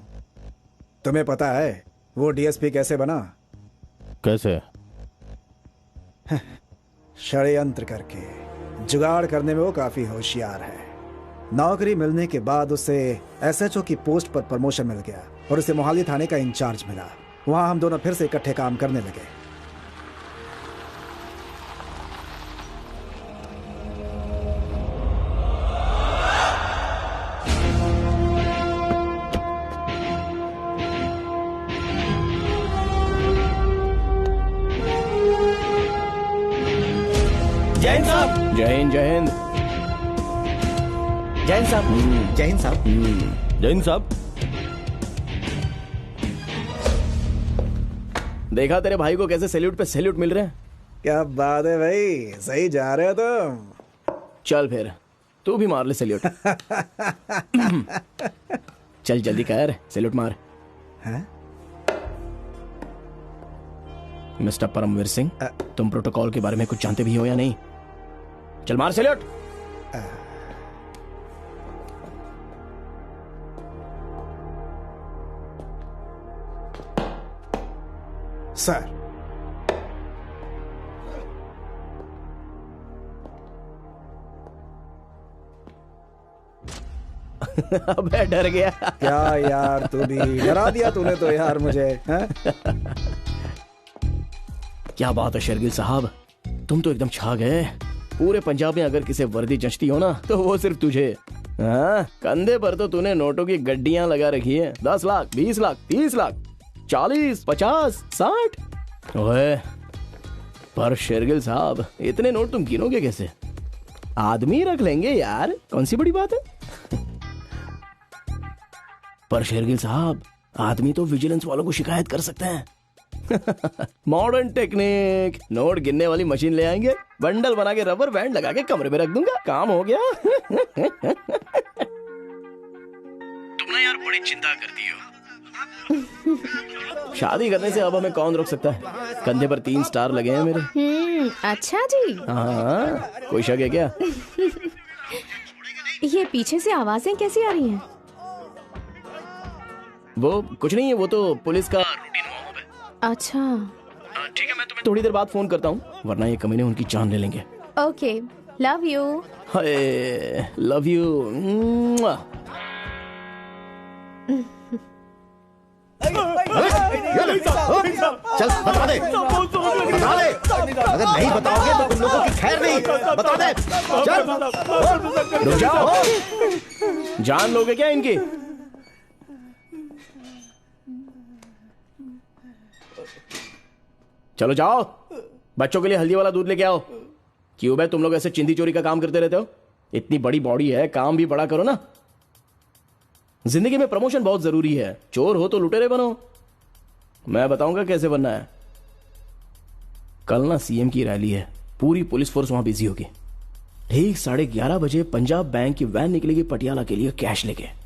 [SPEAKER 2] तुम्हें पता है वो डीएसपी कैसे बना?
[SPEAKER 4] कैसे?
[SPEAKER 2] षड्यंत्र करके। जुगाड़ करने में वो काफी होशियार है। नौकरी मिलने के बाद उसे एसएचओ की पोस्ट पर प्रमोशन मिल गया और उसे मोहाली थाने का इंचार्ज मिला। वहां हम दोनों फिर से इकट्ठे काम करने लगे।
[SPEAKER 5] जय हिंद साहब।
[SPEAKER 9] जय हिंद जय हिंद।
[SPEAKER 5] जय हिंद साहब। जय हिंद साहब।
[SPEAKER 4] जय हिंद साहब।
[SPEAKER 9] देखा तेरे भाई को कैसे सैल्यूट पे सैल्यूट मिल रहे हैं?
[SPEAKER 2] क्या बात है भाई, सही जा रहे हो तुम।
[SPEAKER 9] चल फिर तू भी मार ले सैल्यूट। चल जल्दी कर, सैल्यूट मार।
[SPEAKER 2] हैं?
[SPEAKER 9] मिस्टर परमवीर सिंह, तुम प्रोटोकॉल के बारे में कुछ जानते भी हो या नहीं? चल मार सैल्यूट।
[SPEAKER 2] सर,
[SPEAKER 9] अबे डर गया
[SPEAKER 2] क्या यार, तू भी डरा दिया तूने तो यार मुझे। हैं?
[SPEAKER 9] क्या बात है शेरगिल साहब, तुम तो एकदम छा गए। पूरे पंजाब में अगर किसी वर्दी जचती हो ना तो वो सिर्फ तुझे। हाँ, कंधे पर तो तूने नोटों की गड्डियां लगा रखी है। 10 लाख, 20 लाख, 30 लाख, 40, 50, 60। ओए, पर शेरगिल साहब इतने नोट तुम गिनोगे कैसे? आदमी रख लेंगे यार, कौन सी बड़ी बात है। पर शेरगिल साहब, आदमी तो विजिलेंस वालों को शिकायत कर सकते हैं। मॉडर्न टेक्निक, नोट गिनने वाली मशीन ले आएंगे, बंडल बना के रबर बैंड लगा के कमरे में रख दूंगा, काम हो गया। तुम ना यार बड़ी चिंता करती हो। शादी करने से अब हमें कौन रोक सकता है? कंधे पर 3 स्टार लगे हैं मेरे।
[SPEAKER 8] अच्छा जी।
[SPEAKER 9] हाँ, कोई शक है क्या?
[SPEAKER 8] ये पीछे से आवाजें कैसी आ रही हैं?
[SPEAKER 9] वो कुछ नहीं है, वो तो पुलिस का रूटीन वार्म-अप है।
[SPEAKER 8] अच्छा
[SPEAKER 9] ठीक है, मैं तुम्हें थोड़ी देर बाद फोन करता हूँ, वरना ये कमीने उनकी जान ले लेंगे।
[SPEAKER 8] Okay, love you.
[SPEAKER 9] Hi, love you.
[SPEAKER 1] चल बता दे, बता दे। अगर नहीं बताओगे तो तुम लोगों की खैर नहीं। बता दे, चल।
[SPEAKER 9] रुक जाओ, जान लोगे क्या इनकी? चलो जाओ, बच्चों के लिए हल्दी वाला दूध लेके आओ। क्यों भाई तुम लोग ऐसे चिंदी चोरी का काम करते रहते हो? इतनी बड़ी बॉडी है, काम भी बड़ा करो ना। जिंदगी में प्रमोशन बहुत जरूरी है, चोर हो तो लुटेरे बनो। मैं बताऊंगा कैसे बनना है। कल ना सीएम की रैली है, पूरी पुलिस फोर्स वहां बिजी होगी। ठीक 11:30 बजे पंजाब बैंक की वैन निकलेगी पटियाला के लिए कैश लेके।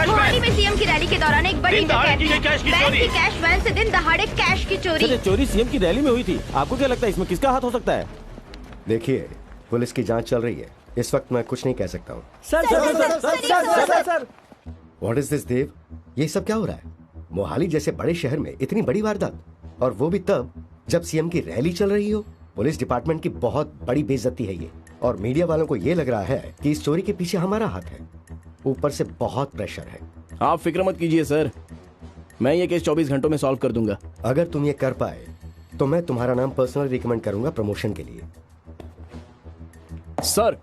[SPEAKER 8] मोहाली में सीएम की रैली के दौरान एक बड़ी बैंक की कैश वैन से दिन दहाड़े कैश की चोरी।
[SPEAKER 4] चोरी सीएम की रैली में हुई थी। आपको क्या लगता है इसमें किसका हाथ हो सकता है?
[SPEAKER 7] देखिए, पुलिस की जांच चल रही है, इस वक्त मैं कुछ नहीं कह सकता हूँ।
[SPEAKER 9] सर
[SPEAKER 7] व्हाट इज दिस देव? ये सब क्या हो रहा है? मोहाली जैसे बड़े शहर में इतनी बड़ी वारदात, और वो भी तब जब सीएम की रैली चल रही हो। पुलिस डिपार्टमेंट की बहुत बड़ी बेइज्जती है ये, और मीडिया वालों को ये लग रहा है कि इस चोरी के पीछे हमारा हाथ है। ऊपर से बहुत प्रेशर है।
[SPEAKER 9] आप फिक्र मत कीजिए सर, मैं ये केस 24 घंटों में सॉल्व कर दूंगा।
[SPEAKER 7] अगर तुम ये कर पाए तो मैं तुम्हारा नाम पर्सनली रिकमेंड करूंगा प्रमोशन के लिए।
[SPEAKER 9] सर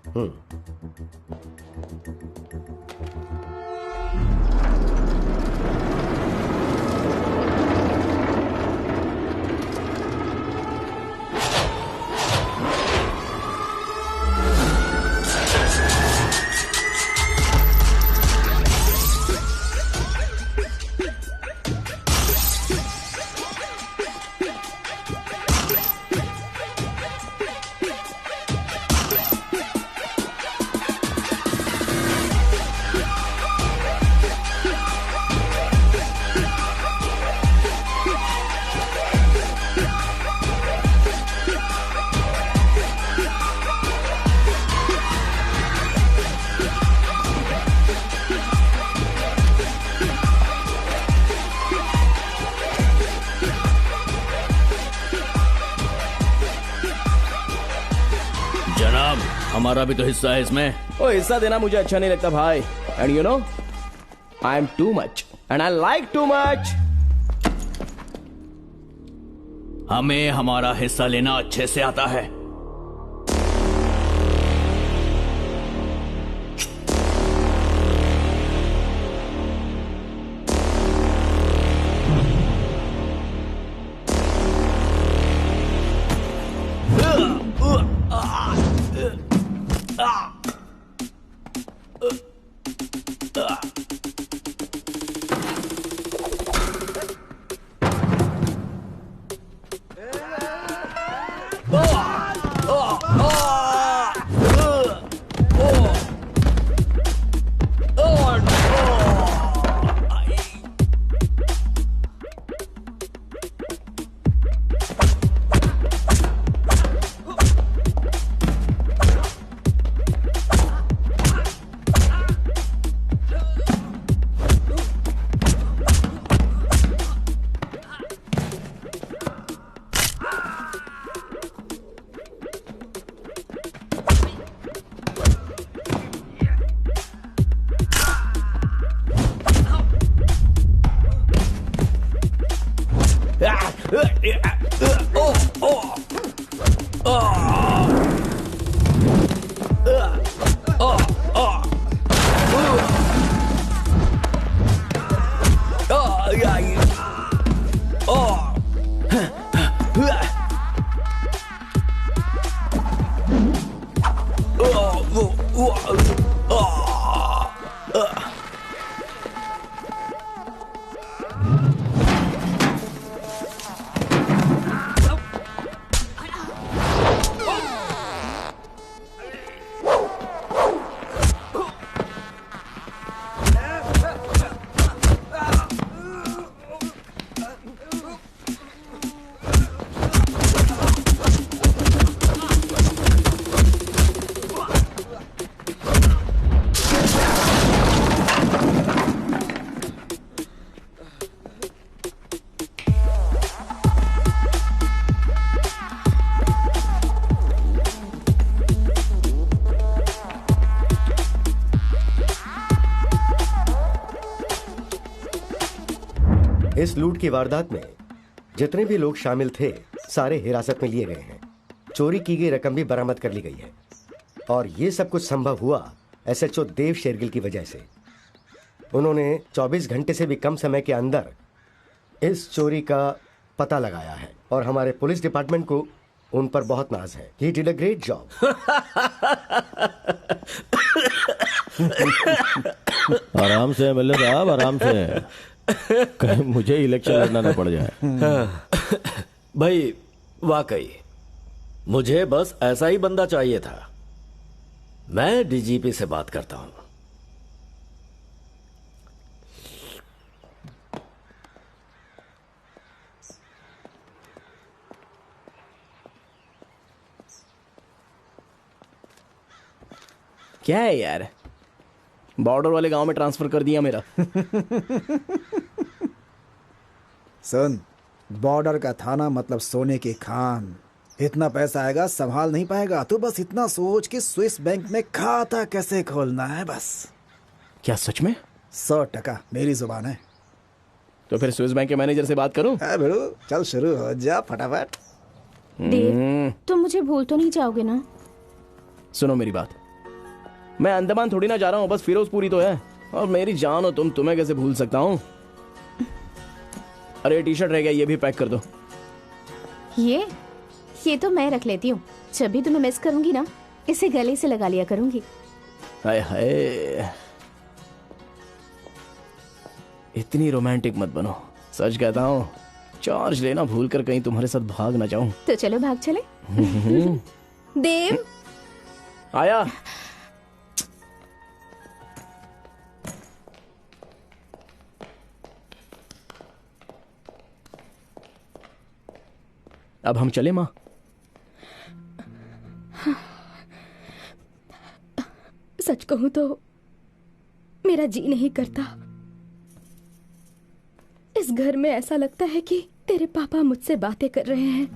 [SPEAKER 6] जनाब, हमारा भी तो हिस्सा है इसमें।
[SPEAKER 9] ओ हिस्सा देना मुझे अच्छा नहीं लगता भाई। And you know I am too much and I like too much.
[SPEAKER 6] हमें हमारा हिस्सा लेना अच्छे से आता है।
[SPEAKER 7] इस लूट की वारदात में जितने भी लोग शामिल थे सारे हिरासत में लिए गए हैं। चोरी की गई रकम भी बरामद कर ली गई है और ये सब कुछ संभव हुआ एसएचओ देव शेरगिल की वजह से। उन्होंने 24 घंटे से भी कम समय के अंदर इस चोरी का पता लगाया है और हमारे पुलिस डिपार्टमेंट को उन पर बहुत नाज है। He did a great job.
[SPEAKER 4] आराम से एमएलए साहब, आराम से, कहीं मुझे इलेक्शन लड़ना ना पड़ जाए।
[SPEAKER 3] भाई वाकई मुझे बस ऐसा ही बंदा चाहिए था। मैं डीजीपी से बात करता हूं।
[SPEAKER 9] क्या है यार, बॉर्डर वाले गांव में ट्रांसफर कर दिया मेरा।
[SPEAKER 2] सुन, बॉर्डर का थाना मतलब सोने की खान। इतना पैसा आएगा संभाल नहीं पाएगा। तू बस इतना सोच कि स्विस बैंक में खाता कैसे खोलना है बस।
[SPEAKER 9] क्या सच में?
[SPEAKER 2] 100% मेरी जुबान है।
[SPEAKER 9] तो फिर स्विस बैंक के मैनेजर से बात करूं?
[SPEAKER 2] बेड़ू चल शुरू हो जा फटाफट।
[SPEAKER 8] देव, तुम मुझे भूल तो नहीं जाओगे ना?
[SPEAKER 9] सुनो मेरी बात, मैं अंडमान थोड़ी ना जा रहा हूँ, बस फिरोजपुरी तो है। और मेरी जान हो तुम, तुम्हें कैसे भूल सकता हूँ। अरे टी शर्ट रह गया, ये भी पैक कर दो।
[SPEAKER 8] ये तो मैं रख लेती हूँ। जब भी तुम्हें मिस करूंगी ना, इसे गले से लगा लिया करूंगी।
[SPEAKER 9] हाय हाय, इतनी रोमांटिक मत बनो। सच कहता हूँ, चार्ज लेना भूल कर कहीं तुम्हारे साथ भाग ना जाऊं।
[SPEAKER 8] तो चलो भाग चले। देव
[SPEAKER 9] आया। अब हम चले माँ?
[SPEAKER 11] सच कहूं तो मेरा जी नहीं करता। इस घर में ऐसा लगता है कि तेरे पापा मुझसे बातें कर रहे हैं।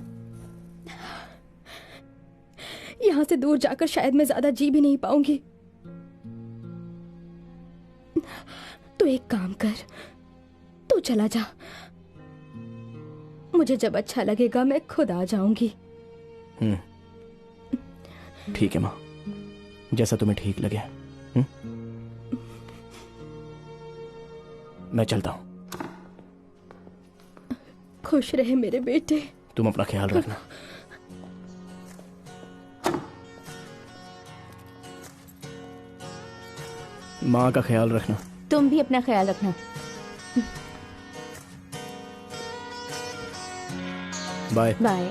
[SPEAKER 11] यहाँ से दूर जाकर शायद मैं ज्यादा जी भी नहीं पाऊंगी। तो एक काम कर, तू चला जा। मुझे जब अच्छा लगेगा मैं खुद आ जाऊंगी।
[SPEAKER 9] ठीक है माँ, जैसा तुम्हें ठीक लगे। मैं चलता हूं।
[SPEAKER 11] खुश रहे मेरे बेटे।
[SPEAKER 9] तुम अपना ख्याल रखना। माँ का ख्याल रखना।
[SPEAKER 8] तुम भी अपना ख्याल रखना।
[SPEAKER 9] Bye
[SPEAKER 8] bye.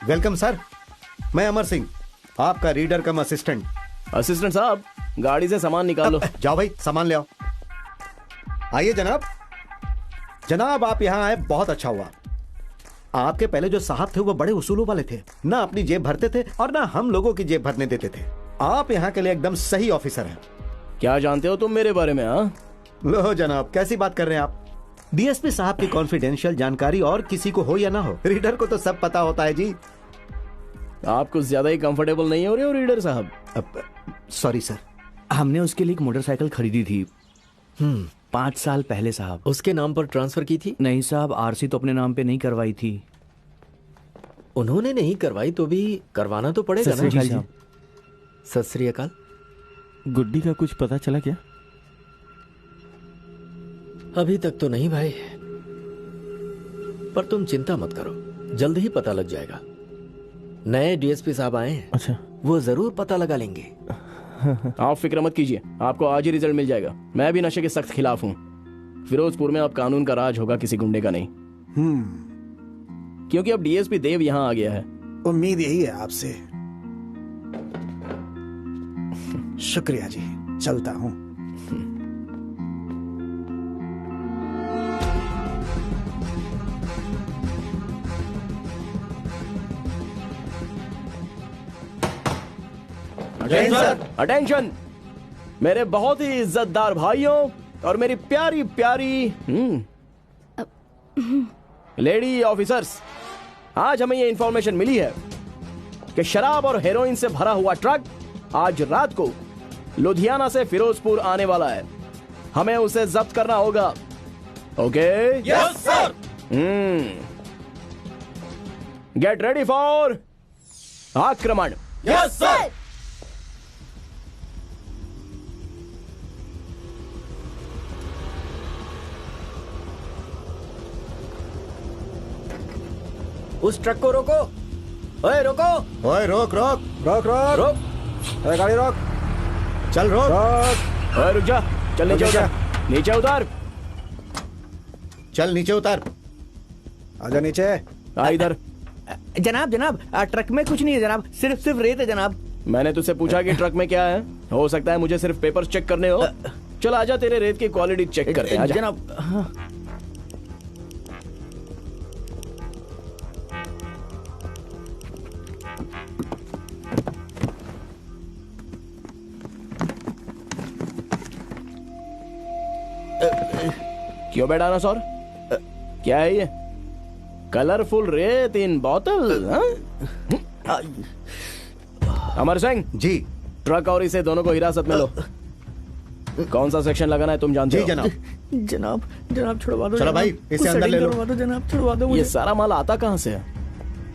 [SPEAKER 1] वेलकम सर, मैं अमर सिंह, आपका रीडर कम असिस्टेंट।
[SPEAKER 9] असिस्टेंट साहब, गाड़ी से सामान निकालो।
[SPEAKER 1] जाओ भाई, सामान ले आओ। आइए जनाब। जनाब आप यहाँ आए, बहुत अच्छा हुआ। आपके पहले जो साहब थे वो बड़े उसूलों वाले थे, ना अपनी जेब भरते थे और ना हम लोगों की जेब भरने देते थे। आप यहाँ के लिए एकदम सही ऑफिसर हैं।
[SPEAKER 9] क्या जानते हो तुम मेरे बारे में? हाँ,
[SPEAKER 1] लो जनाब, कैसी बात कर रहे हैं आप? डीएसपी साहब की कॉन्फिडेंशियल जानकारी और किसी को हो या ना हो, रीडर को तो सब पता होता है जी।
[SPEAKER 9] आप कुछ ज्यादा ही कंफर्टेबल नहीं हो रहे हो रीडर साहब।
[SPEAKER 1] Sorry sir.
[SPEAKER 5] हमने उसके लिए एक मोटरसाइकिल खरीदी थी 5 साल पहले साहब।
[SPEAKER 3] उसके नाम पर ट्रांसफर की थी?
[SPEAKER 5] नहीं साहब, आरसी तो अपने नाम पे नहीं करवाई थी।
[SPEAKER 3] उन्होंने नहीं करवाई तो भी करवाना तो पड़ेगा ना।
[SPEAKER 5] जी साहब।
[SPEAKER 3] सत श्री अकाल।
[SPEAKER 4] गुड्डी का कुछ पता चला क्या?
[SPEAKER 3] अभी तक तो नहीं भाई, पर तुम चिंता मत करो, जल्द ही पता लग जाएगा। नए डीएसपी साहब आए हैं।
[SPEAKER 4] अच्छा,
[SPEAKER 3] वो जरूर पता लगा लेंगे।
[SPEAKER 9] आप फिक्र मत कीजिए, आपको आज ही रिजल्ट मिल जाएगा। मैं भी नशे के सख्त खिलाफ हूँ। फिरोजपुर में अब कानून का राज होगा, किसी गुंडे का नहीं। क्योंकि अब डीएसपी देव यहाँ आ गया है।
[SPEAKER 2] उम्मीद यही है आपसे। शुक्रिया जी, चलता हूँ।
[SPEAKER 9] अटेंशन मेरे बहुत ही इज्जतदार भाइयों और मेरी प्यारी प्यारी लेडी ऑफिसर्स, आज हमें ये इंफॉर्मेशन मिली है कि शराब और हेरोइन से भरा हुआ ट्रक आज रात को लुधियाना से फिरोजपुर आने वाला है। हमें उसे जब्त करना होगा। Okay? Yes sir. Get ready for आक्रमण। Yes sir.
[SPEAKER 3] उस ट्रक को रोको। ओए रोको।
[SPEAKER 1] ओए रोक रोक
[SPEAKER 2] रोक रोक
[SPEAKER 3] रोक।
[SPEAKER 2] अरे गाड़ी रोक।
[SPEAKER 1] चल रोक।
[SPEAKER 2] रोक।
[SPEAKER 9] ओए रुक जा, चल नीचे उतर। नीचे उतर।
[SPEAKER 1] चल नीचे उतर।
[SPEAKER 2] आजा नीचे।
[SPEAKER 9] आ इधर।
[SPEAKER 5] जनाब जनाब, ट्रक में कुछ नहीं है जनाब, सिर्फ रेत है जनाब।
[SPEAKER 9] मैंने तुझसे पूछा कि ट्रक में क्या है? हो सकता है मुझे सिर्फ पेपर्स चेक करने हो। चल आजा, तेरे रेत की क्वालिटी चेक करते हैं। आजा
[SPEAKER 5] जनाब। हाँ।
[SPEAKER 9] क्यों बे डायनासोर, क्या है ये? कलरफुल रेत in bottle? Amar Singh
[SPEAKER 1] ji.
[SPEAKER 9] Truck और इसे दोनों को हिरासत में लो। कौन सा सेक्शन लगाना है तुम जानते हो?
[SPEAKER 1] जी जनाब।
[SPEAKER 5] जनाब जनाब छुड़वा दो।
[SPEAKER 1] चलो भाई, इसे अंदर ले लो।
[SPEAKER 5] जनाब छुड़वा दो
[SPEAKER 9] ये
[SPEAKER 5] मुझे।
[SPEAKER 9] सारा माल आता कहाँ से है?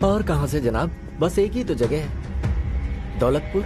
[SPEAKER 3] और कहां से जनाब, बस एक ही तो जगह है, दौलतपुर।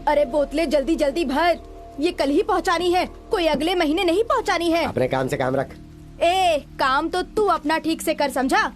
[SPEAKER 11] अरे बोतलें जल्दी जल्दी भर, ये कल ही पहुंचानी है, कोई अगले महीने नहीं पहुंचानी है।
[SPEAKER 7] अपने काम से काम रख।
[SPEAKER 11] ए, काम तो तू अपना ठीक से कर, समझा?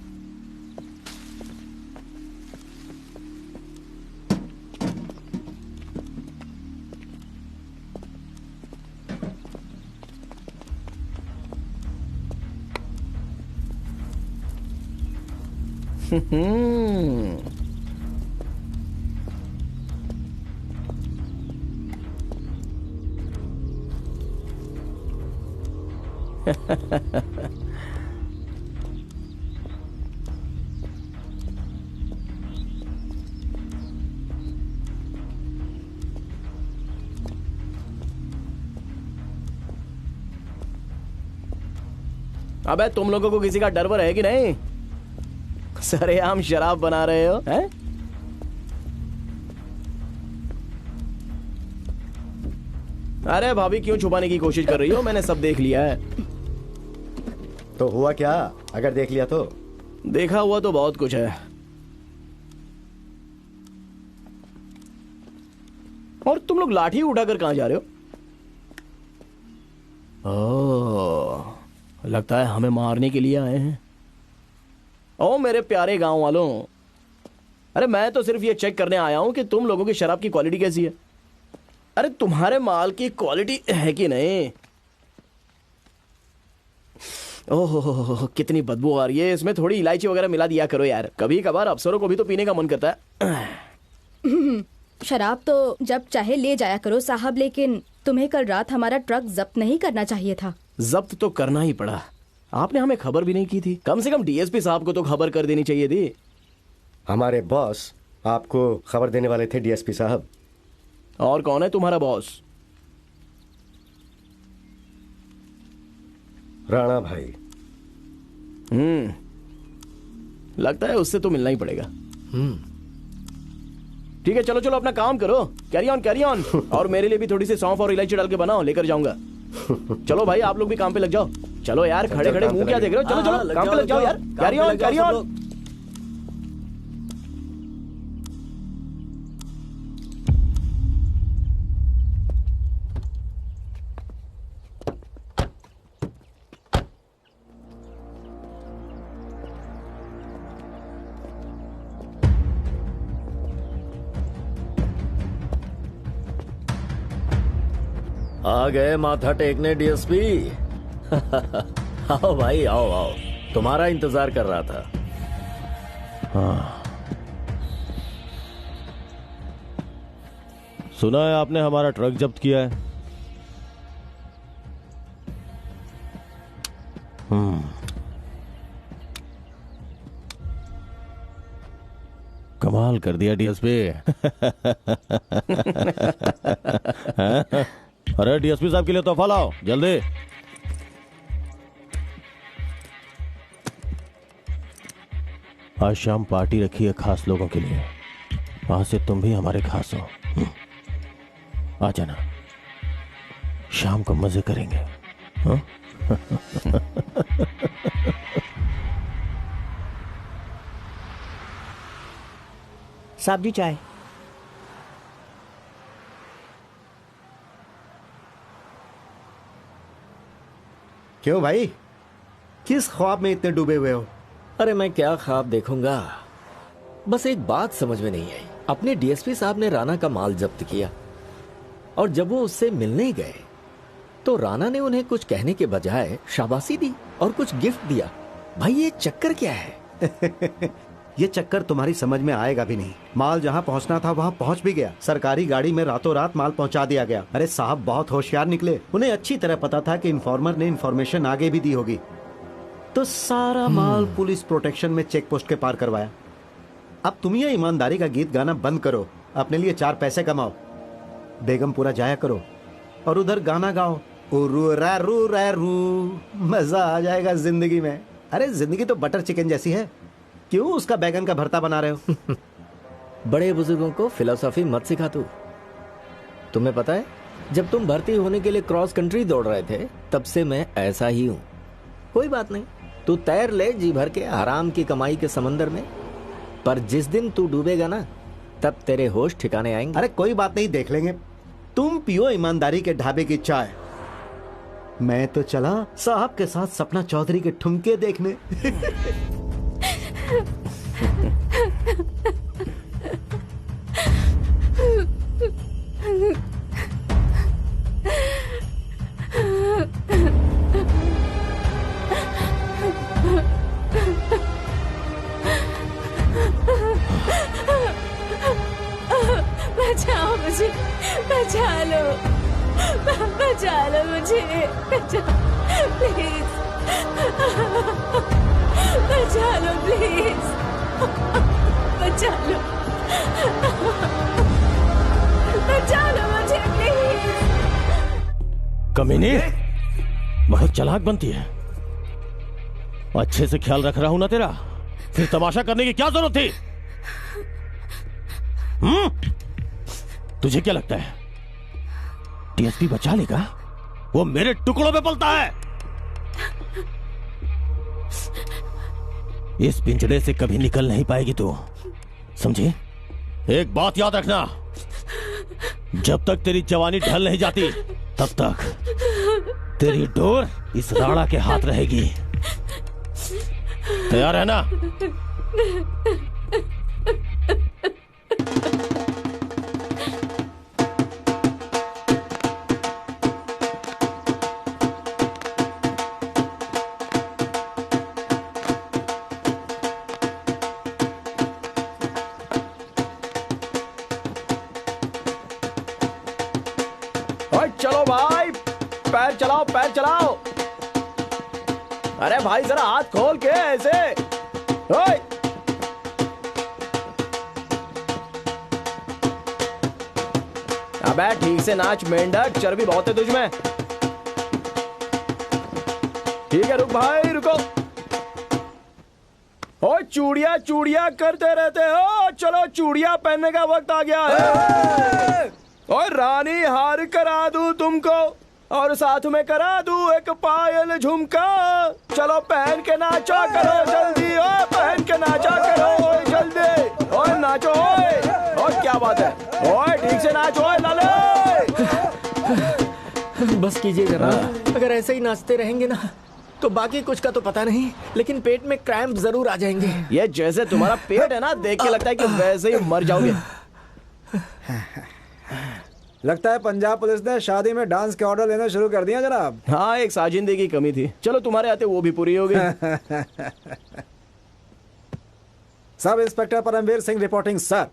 [SPEAKER 9] अबे तुम लोगों को किसी का डर वर है कि नहीं? सरेआम शराब बना रहे हो हैं? अरे भाभी क्यों छुपाने की कोशिश कर रही हो? मैंने सब देख लिया है।
[SPEAKER 7] तो हुआ क्या अगर देख लिया तो?
[SPEAKER 9] देखा हुआ तो बहुत कुछ है। और तुम लोग लाठी उठाकर कहां जा रहे हो? ओह, लगता है हमें मारने के लिए आए हैं। ओ मेरे प्यारे गांव वालों, अरे मैं तो सिर्फ ये चेक करने आया हूं कि तुम लोगों की शराब की क्वालिटी कैसी है। अरे तुम्हारे माल की क्वालिटी है कि नहीं? ओह कितनी बदबू आ रही है, इसमें थोड़ी इलायची वगैरह मिला दिया करो यार। कभी कभार अफसरों को भी तो पीने का मन करता है।
[SPEAKER 11] शराब तो जब चाहे ले जाया करो साहब, लेकिन तुम्हें कल रात हमारा ट्रक जब्त नहीं करना चाहिए था।
[SPEAKER 9] जब्त तो करना ही पड़ा। आपने हमें खबर भी नहीं की थी। कम से कम डीएसपी साहब को तो खबर कर देनी चाहिए थी।
[SPEAKER 7] हमारे बॉस आपको खबर देने वाले थे, डीएसपी साहब।
[SPEAKER 9] और कौन है तुम्हारा बॉस?
[SPEAKER 7] राणा भाई।
[SPEAKER 9] लगता है उससे तो मिलना ही पड़ेगा। ठीक है, चलो चलो अपना काम करो। Carry on carry on. और मेरे लिए भी थोड़ी सी सौंफ और इलायची डाल के बनाओ, लेकर जाऊंगा। चलो भाई आप लोग भी काम पे लग जाओ। चलो यार, खड़े खड़े मुंह क्या देख रहे हो? चलो चलो काम पे लग जाओ यार। Carry on carry on.
[SPEAKER 3] आ गए माथा टेकने डीएसपी। आओ भाई आओ आओ, तुम्हारा इंतजार कर रहा था।
[SPEAKER 4] हाँ, सुना है आपने हमारा ट्रक जब्त किया है। कमाल कर दिया डीएसपी। अरे डीएसपी साहब के लिए तोहफा लाओ जल्दी। आज शाम पार्टी रखी है खास लोगों के लिए। आज से तुम भी हमारे खास हो। आ जाना, शाम को मजे करेंगे। हाँ?
[SPEAKER 12] साहब जी चाय।
[SPEAKER 1] क्यों भाई, किस ख्वाब में इतने डूबे हुए हो?
[SPEAKER 3] अरे मैं क्या ख्वाब देखूंगा, बस एक बात समझ में नहीं आई। अपने डीएसपी साहब ने राणा का माल जब्त किया और जब वो उससे मिलने गए तो राणा ने उन्हें कुछ कहने के बजाय शाबाशी दी और कुछ गिफ्ट दिया। भाई ये चक्कर क्या है?
[SPEAKER 1] ये चक्कर तुम्हारी समझ में आएगा भी नहीं। माल जहाँ पहुँचना था वहाँ पहुँच भी गया। सरकारी गाड़ी में रातों रात माल पहुँचा दिया गया। अरे साहब बहुत होशियार निकले। उन्हें अच्छी तरह पता था कि इन्फॉर्मर ने इन्फॉर्मेशन आगे भी दी होगी, तो सारा माल पुलिस प्रोटेक्शन में चेक पोस्ट के पार करवाया। अब तुम ये ईमानदारी का गीत गाना बंद करो, अपने लिए 4 पैसे कमाओ, बेगमपुरा जाया करो और उधर गाना गाओ, रू रा रू रा रू, मजा आ जाएगा जिंदगी में। अरे जिंदगी तो बटर चिकन जैसी है, क्यों उसका बैगन का भरता बना रहे हो?
[SPEAKER 3] बड़े बुजुर्गों को फिलोसॉफी मत सिखा तू। तुम्हें पता है, जब तुम भर्ती होने के लिए क्रॉस कंट्री दौड़ रहे थे तब से मैं ऐसा ही हूं। कोई बात नहीं, तू तैर ले जी भर के हराम की कमाई के समंदर में, पर जिस दिन तू डूबेगा ना तब तेरे होश ठिकाने आएंगे।
[SPEAKER 1] अरे कोई बात नहीं, देख लेंगे। तुम पियो ईमानदारी के ढाबे की चाय, मैं तो चला साहब के साथ सपना चौधरी के ठुमके देखने।
[SPEAKER 8] बचाओ मुझे, बचा लो, बचा लो मुझे, प्लीज बचा लो, प्लीज बचा लो, बचा लो मुझे प्लीज।
[SPEAKER 4] कमीनी, बहुत चालाक बनती है। अच्छे से ख्याल रख रहा हूं ना तेरा, फिर तमाशा करने की क्या जरूरत थी? तुझे क्या लगता है टीएसपी बचा लेगा? वो मेरे टुकड़ों में पलता है। इस पिंजड़े से कभी निकल नहीं पाएगी तू, समझे? एक बात याद रखना, जब तक तेरी जवानी ढल नहीं जाती तब तक तेरी डोर इस राणा के हाथ रहेगी। तैयार है ना?
[SPEAKER 9] चलो भाई, पैर चलाओ, पैर चलाओ। अरे भाई जरा हाथ खोल के ऐसे। ओए अबे ठीक से नाच मेंढक, चर्बी बहुत है तुझमें। ठीक है, रुक भाई रुको। ओ चूड़िया चूड़िया करते रहते हो, चलो चूड़िया पहनने का वक्त आ गया है। और रानी हार करा दूं तुमको, और साथ में करा दूं एक पायल झुमका। चलो पहन के नाचा करो जल्दी, ओए पहन के नाचा करो ओए जल्दी, ओए नाचो ओए। और क्या बात है, ओए ठीक से नाचो ओए लाले।
[SPEAKER 3] बस कीजिए जनाब, अगर ऐसे ही नाचते रहेंगे ना तो बाकी कुछ का तो पता नहीं, लेकिन पेट में क्रैम्प जरूर आ जाएंगे।
[SPEAKER 9] ये जैसे तुम्हारा पेट है ना, देख के लगता है कि वैसे ही मर जाओगे।
[SPEAKER 2] लगता है पंजाब पुलिस ने शादी में डांस के ऑर्डर लेना शुरू कर दिया जनाब।
[SPEAKER 9] हाँ, एक साजिंदे की कमी थी, चलो तुम्हारे आते वो भी पूरी हो गई।
[SPEAKER 2] Sub inspector Paramveer Singh reporting sir.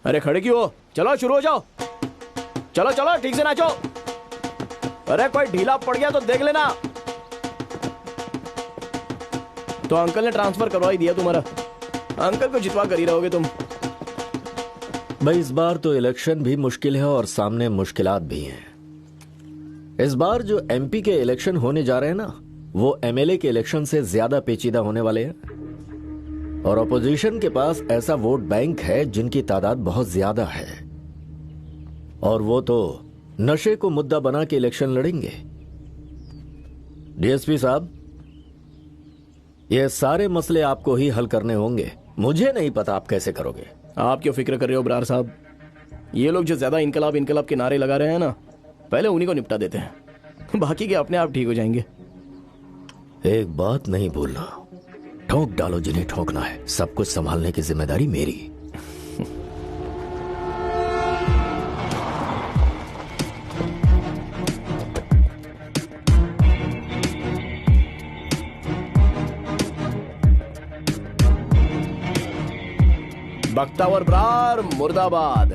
[SPEAKER 9] अरे खड़े क्यों हो, चलो शुरू हो जाओ। चलो चलो ठीक से नाचो। अरे कोई ढीला पड़ गया तो देख लेना। तो अंकल ने ट्रांसफर करवा ही दिया तुम्हारा, अंकल को जितवा कर ही रहोगे तुम।
[SPEAKER 3] भाई इस बार तो इलेक्शन भी मुश्किल है और सामने मुश्किलात भी हैं। इस बार जो एमपी के इलेक्शन होने जा रहे हैं ना, वो एमएलए के इलेक्शन से ज्यादा पेचीदा होने वाले हैं। और ऑपोजिशन के पास ऐसा वोट बैंक है जिनकी तादाद बहुत ज्यादा है, और वो तो नशे को मुद्दा बना के इलेक्शन लड़ेंगे। डीएसपी साहब, ये सारे मसले आपको ही हल करने होंगे, मुझे नहीं पता आप कैसे करोगे।
[SPEAKER 9] आप क्यों फिक्र कर रहे हो बरार साहब, ये लोग जो ज्यादा इनकलाब इनकलाब के नारे लगा रहे हैं ना, पहले उन्हीं को निपटा देते हैं, बाकी के अपने आप ठीक हो जाएंगे।
[SPEAKER 3] एक बात नहीं भूलना, ठोक डालो जिन्हें ठोकना है, सब कुछ संभालने की जिम्मेदारी मेरी।
[SPEAKER 9] बख्तावर ब्रार मुर्दाबाद।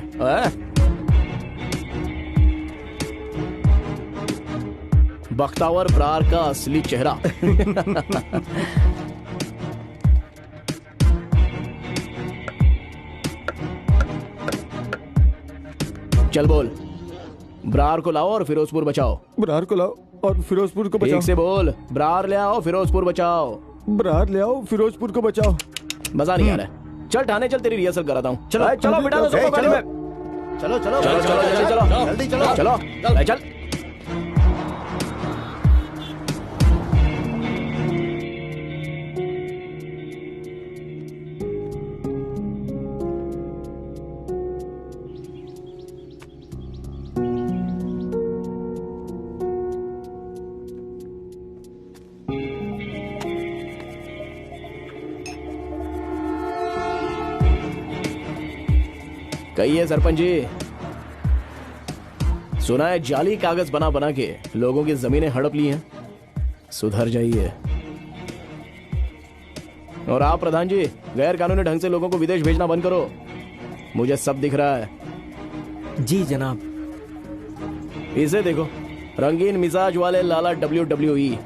[SPEAKER 9] बख्तावर ब्रार का असली चेहरा। चल बोल, ब्रार को लाओ और फिरोजपुर बचाओ।
[SPEAKER 10] ब्रार को लाओ और फिरोजपुर को बचाओ।
[SPEAKER 9] ठीक से बोल, ब्रार ले आओ फिरोजपुर बचाओ।
[SPEAKER 10] ब्रार ले आओ फिरोजपुर को बचाओ।
[SPEAKER 9] मजा नहीं आ रहा है, चल ठाणे चल, तेरी रिहर्सल कराता हूँ। चलो चलो बिठा दो सबको गाड़ी में।
[SPEAKER 1] चलो चलो
[SPEAKER 9] चलो चलो जल्दी चलो,
[SPEAKER 1] जल्दी चलो
[SPEAKER 9] चलो चल। सही है सरपंच जी। सुना है जाली कागज बना बना के लोगों की जमीनें हड़प ली हैं। सुधर जाइए। और आप प्रधान जी, गैर कानूनी ढंग से लोगों को विदेश भेजना बंद करो। मुझे सब दिख रहा है।
[SPEAKER 4] जी जनाब।
[SPEAKER 9] इसे देखो, रंगीन मिजाज वाले लाला WWE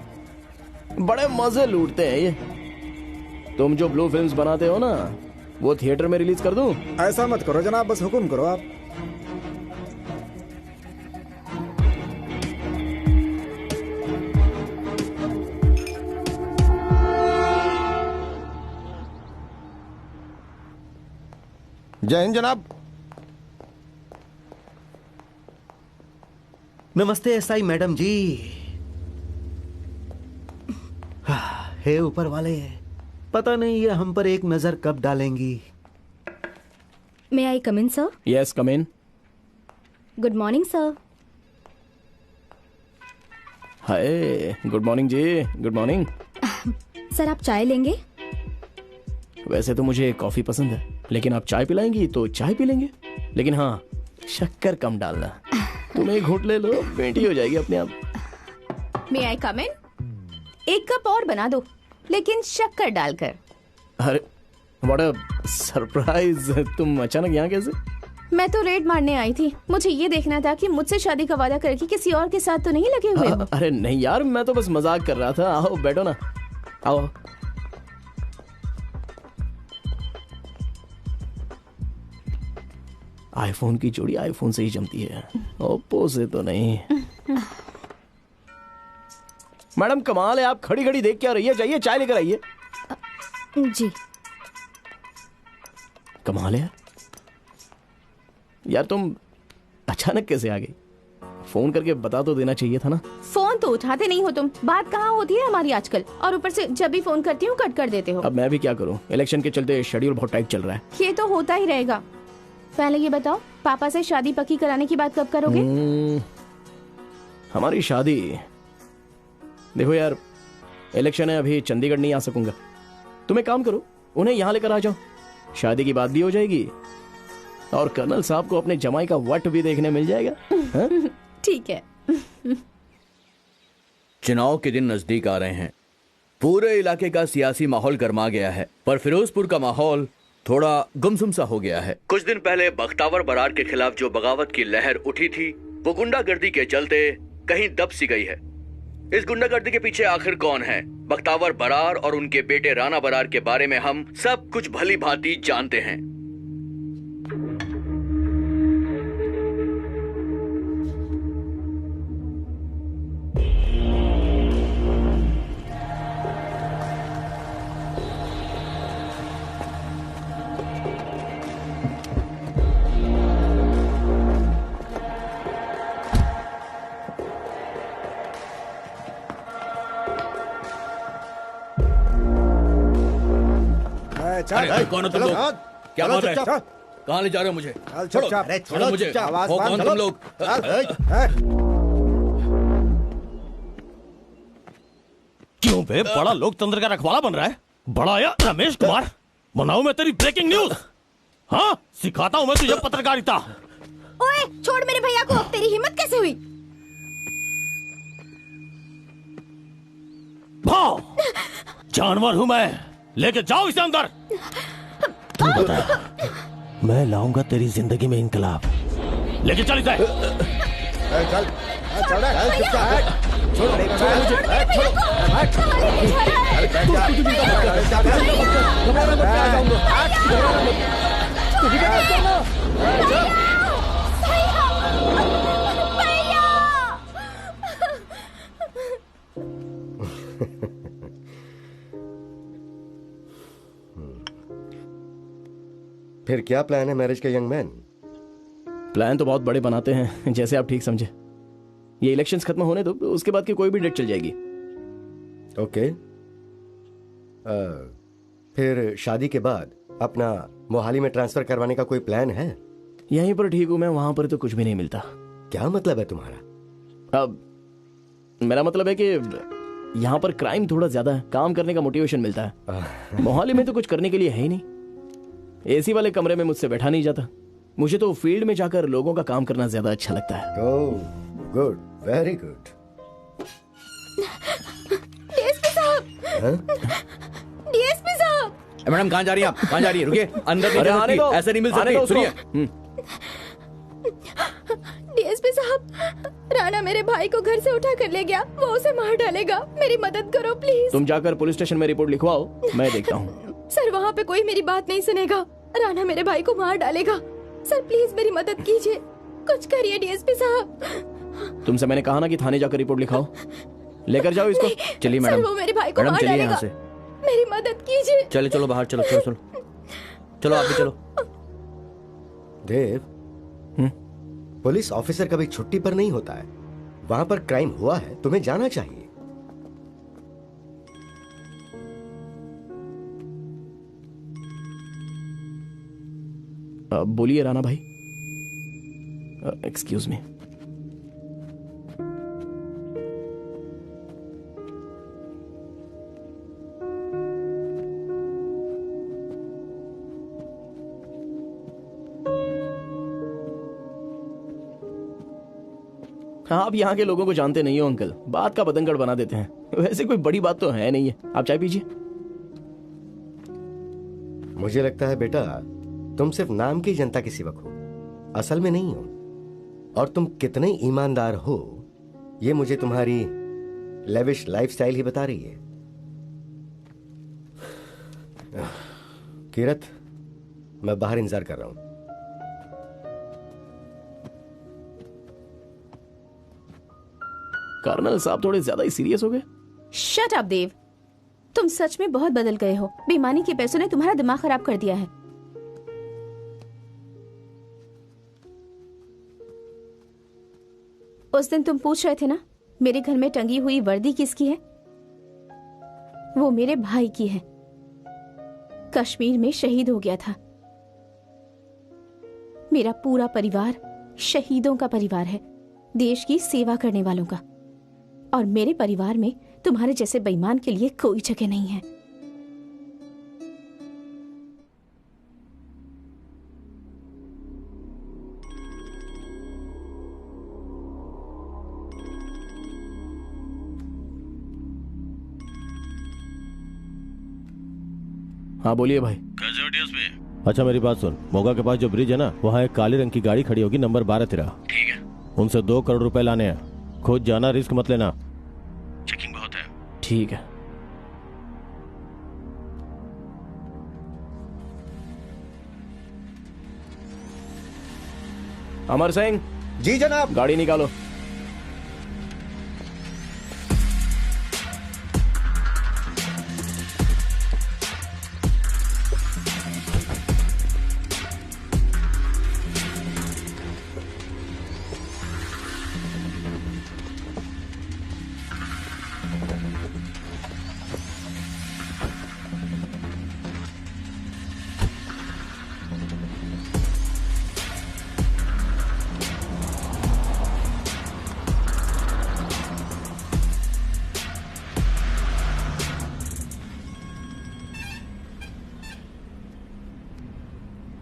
[SPEAKER 9] बड़े मजे लूटते हैं ये। तुम जो ब्लू फिल्म्स बनाते हो ना, वो थिएटर में रिलीज कर दूं?
[SPEAKER 2] ऐसा मत करो जनाब, बस हुक्म करो आप।
[SPEAKER 10] जय हिंद जनाब।
[SPEAKER 1] नमस्ते एसआई मैडम जी। हे ऊपर वाले, पता नहीं ये हम पर एक नजर कब डालेंगी।
[SPEAKER 11] May I come in sir?
[SPEAKER 9] Yes come in.
[SPEAKER 11] Good morning sir.
[SPEAKER 9] Hi, good morning ji, good morning.
[SPEAKER 11] Sir आप चाय लेंगे?
[SPEAKER 9] वैसे तो मुझे कॉफी पसंद है, लेकिन आप चाय पिलाएंगी तो चाय पी लेंगे। लेकिन हाँ, शक्कर कम डालना। तुम एक घूंट ले लो, बेटी हो जाएगी अपने आप।
[SPEAKER 8] मे आई कम इन? एक कप और बना दो, लेकिन शक्कर डालकर।
[SPEAKER 9] अरे व्हाट अ सरप्राइज। तुम अचानक यहाँ कैसे?
[SPEAKER 8] मैं तो रेड मारने आई थी। मुझे ये देखना था कि मुझसे शादी का वादा करके किसी और के साथ तो नहीं लगे हुए हो।
[SPEAKER 9] अरे नहीं यार, मैं तो बस मजाक कर रहा था। आओ बैठो ना, आओ। आईफोन की जोड़ी आईफोन से ही जमती है, ओप्पो से तो नहीं। मैडम कमाल है, आप खड़ी खड़ी देख क्या रही है? जाइए चाय लेकर आइए।
[SPEAKER 11] जी।
[SPEAKER 9] कमाल है यार, तुम अचानक कैसे आ गई? फोन करके बता तो देना चाहिए था ना।
[SPEAKER 8] फोन तो उठाते नहीं हो तुम। बात कहाँ होती है हमारी आजकल, और ऊपर से जब भी फोन करती हूँ कट कर देते हो।
[SPEAKER 9] अब मैं भी क्या करूँ, इलेक्शन के चलते शेड्यूल बहुत टाइट चल रहा है।
[SPEAKER 8] ये तो होता ही रहेगा। पहले ये बताओ, पापा से शादी पक्की कराने की बात कब करोगे?
[SPEAKER 9] हमारी शादी, देखो यार, इलेक्शन है, अभी चंडीगढ़ नहीं आ सकूंगा। तुम एक काम करो, उन्हें यहाँ लेकर आ जाओ, शादी की बात भी हो जाएगी और कर्नल साहब को अपने जमाई का वट भी देखने मिल जाएगा।
[SPEAKER 8] ठीक है।
[SPEAKER 6] चुनाव के दिन नजदीक आ रहे हैं। पूरे इलाके का सियासी माहौल गर्मा गया है, पर फिरोजपुर का माहौल थोड़ा गुमसुम सा हो गया है। कुछ दिन पहले बख्तावर बरार के खिलाफ जो बगावत की लहर उठी थी, वो गुंडागर्दी के चलते कहीं दब सी गई है। इस गुंडागर्दी के पीछे आखिर कौन है? बख्तावर बरार और उनके बेटे राणा बरार के बारे में हम सब कुछ भली भांति जानते हैं। अरे कौन हो तुम लोग? क्या बात है? कहाँ ले जा रहे हो मुझे? छोड़ो मुझे। हो कौन तुम लोग?
[SPEAKER 4] क्यों बे, बड़ा लोकतंत्र का रखवाला बन रहा है? बड़ा या रमेश कुमार, बनाऊं मैं तेरी ब्रेकिंग न्यूज? हाँ, सिखाता हूं मैं तुझे पत्रकारिता।
[SPEAKER 11] ओए, छोड़ मेरे भैया को। तेरी हिम्मत कैसे हुई?
[SPEAKER 4] भाव, जानवर हूं मैं, लेके जाओ इसे अंदर। तू बता, मैं लाऊंगा तेरी जिंदगी में इनकलाब। लेके चल इसे।
[SPEAKER 2] चल
[SPEAKER 7] फिर क्या प्लान है मैरिज का, यंग मैन?
[SPEAKER 9] प्लान तो बहुत बड़े बनाते हैं, जैसे आप ठीक समझे। ये इलेक्शंस खत्म होने दो, उसके बाद की कोई भी डेट चल जाएगी।
[SPEAKER 7] ओके। फिर शादी के बाद अपना मोहाली में ट्रांसफर करवाने का कोई प्लान है?
[SPEAKER 9] यहीं पर ठीक हूं मैं, वहां पर तो कुछ भी नहीं मिलता।
[SPEAKER 7] क्या मतलब है तुम्हारा?
[SPEAKER 9] अब मेरा मतलब है कि यहाँ पर क्राइम थोड़ा ज्यादा है, काम करने का मोटिवेशन मिलता है। मोहाली में तो कुछ करने के लिए है ही नहीं। एसी वाले कमरे में मुझसे बैठा नहीं जाता, मुझे तो फील्ड में जाकर लोगों का काम करना ज्यादा अच्छा लगता है।
[SPEAKER 7] Oh good, very good.
[SPEAKER 11] DSP साहब, डीएसपी साहब।
[SPEAKER 5] मैडम कहाँ जा रही हैं आप? कहाँ जा रही है? रुकिए, अंदर नहीं
[SPEAKER 9] अरे
[SPEAKER 5] जा
[SPEAKER 9] आने
[SPEAKER 5] सकती,
[SPEAKER 9] दो,
[SPEAKER 5] ऐसे नहीं मिल
[SPEAKER 9] आने दो
[SPEAKER 5] सकती।
[SPEAKER 9] उसको।
[SPEAKER 5] सुनिए,
[SPEAKER 11] डीएसपी साहब, राणा मेरे भाई को घर से उठा कर ले गया, वो उसे मार डालेगा, मेरी मदद करो प्लीज।
[SPEAKER 9] तुम जाकर पुलिस स्टेशन में रिपोर्ट लिखवाओ, मैं देखता हूँ।
[SPEAKER 11] सर वहाँ पे कोई मेरी बात नहीं सुनेगा, राणा मेरे भाई को मार डालेगा। सर प्लीज मेरी मदद कीजिए, कुछ करिए डीएसपी साहब।
[SPEAKER 9] तुमसे मैंने कहा ना कि थाने जाकर रिपोर्ट लिखाओ। लेकर जाओ इसको।
[SPEAKER 5] चलिए
[SPEAKER 11] सर
[SPEAKER 5] मैडम।
[SPEAKER 11] वो मेरे भाई को
[SPEAKER 5] मैडम
[SPEAKER 11] मार
[SPEAKER 5] चलिए
[SPEAKER 11] डालेगा,
[SPEAKER 5] यहाँ से।
[SPEAKER 11] मेरी मदद कीजिए।
[SPEAKER 5] चले चलो बाहर, चलो चलो चलो चलो, आप भी चलो।
[SPEAKER 7] देव, पुलिस ऑफिसर कभी छुट्टी पर नहीं होता है। वहां पर क्राइम हुआ है, तुम्हें जाना चाहिए।
[SPEAKER 9] बोलिए राणा भाई। Excuse me. आप यहाँ के लोगों को जानते नहीं हो अंकल, बात का बतंगड़ बना देते हैं। वैसे कोई बड़ी बात तो है नहीं है। आप चाय पीजिए।
[SPEAKER 7] मुझे लगता है बेटा, तुम सिर्फ नाम की जनता के सेवक हो, असल में नहीं हो। और तुम कितने ईमानदार हो, ये मुझे तुम्हारी लेविश लाइफस्टाइल ही बता रही है। कीरत, मैं बाहर इंतजार कर रहा हूं।
[SPEAKER 9] कर्नल साहब थोड़े ज्यादा ही सीरियस हो गए।
[SPEAKER 8] शट अप देव, तुम सच में बहुत बदल गए हो। बेईमानी के पैसों ने तुम्हारा दिमाग खराब कर दिया है। उस दिन तुम पूछ रहे थे ना, मेरे घर में टंगी हुई वर्दी किसकी है? वो मेरे भाई की है। कश्मीर में शहीद हो गया था। मेरा पूरा परिवार शहीदों का परिवार है, देश की सेवा करने वालों का। और मेरे परिवार में तुम्हारे जैसे बेईमान के लिए कोई जगह नहीं है।
[SPEAKER 9] हाँ बोलिए भाई।
[SPEAKER 6] कैसे हो डीएसपी?
[SPEAKER 4] अच्छा मेरी बात सुन, मोगा के पास जो ब्रिज है ना, वहाँ एक काले रंग की गाड़ी खड़ी होगी, नंबर 12 तेरा।
[SPEAKER 6] ठीक है।
[SPEAKER 4] उनसे 2 करोड़ रुपए लाने हैं। खुद जाना, रिस्क मत लेना।
[SPEAKER 6] चेकिंग बहुत है।
[SPEAKER 9] ठीक है। अमर सिंह।
[SPEAKER 1] जी जनाब।
[SPEAKER 9] गाड़ी निकालो।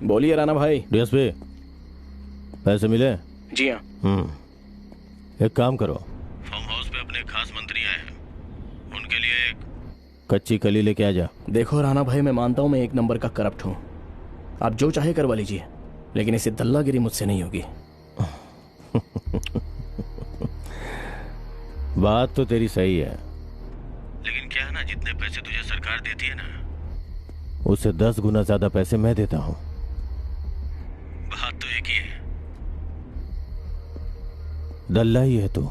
[SPEAKER 9] बोलिए राणा भाई।
[SPEAKER 4] डीएसपी, पैसे मिले?
[SPEAKER 9] जी हाँ।
[SPEAKER 4] एक काम करो,
[SPEAKER 6] फार्म हाउस पे अपने खास मंत्री आए हैं, उनके लिए एक
[SPEAKER 4] कच्ची कली लेके आ जा।
[SPEAKER 9] देखो राणा भाई, मैं मानता हूं मैं एक नंबर का करप्ट हूं। आप जो चाहे करवा लीजिए, लेकिन इसे दल्लागिरी मुझसे नहीं होगी।
[SPEAKER 4] बात तो तेरी सही है,
[SPEAKER 6] लेकिन क्या है ना, जितने पैसे तुझे सरकार देती है ना,
[SPEAKER 4] उससे 10 गुना ज्यादा पैसे मैं देता हूँ।
[SPEAKER 6] बात तो एक ही है।
[SPEAKER 4] दल्ला ही है तू।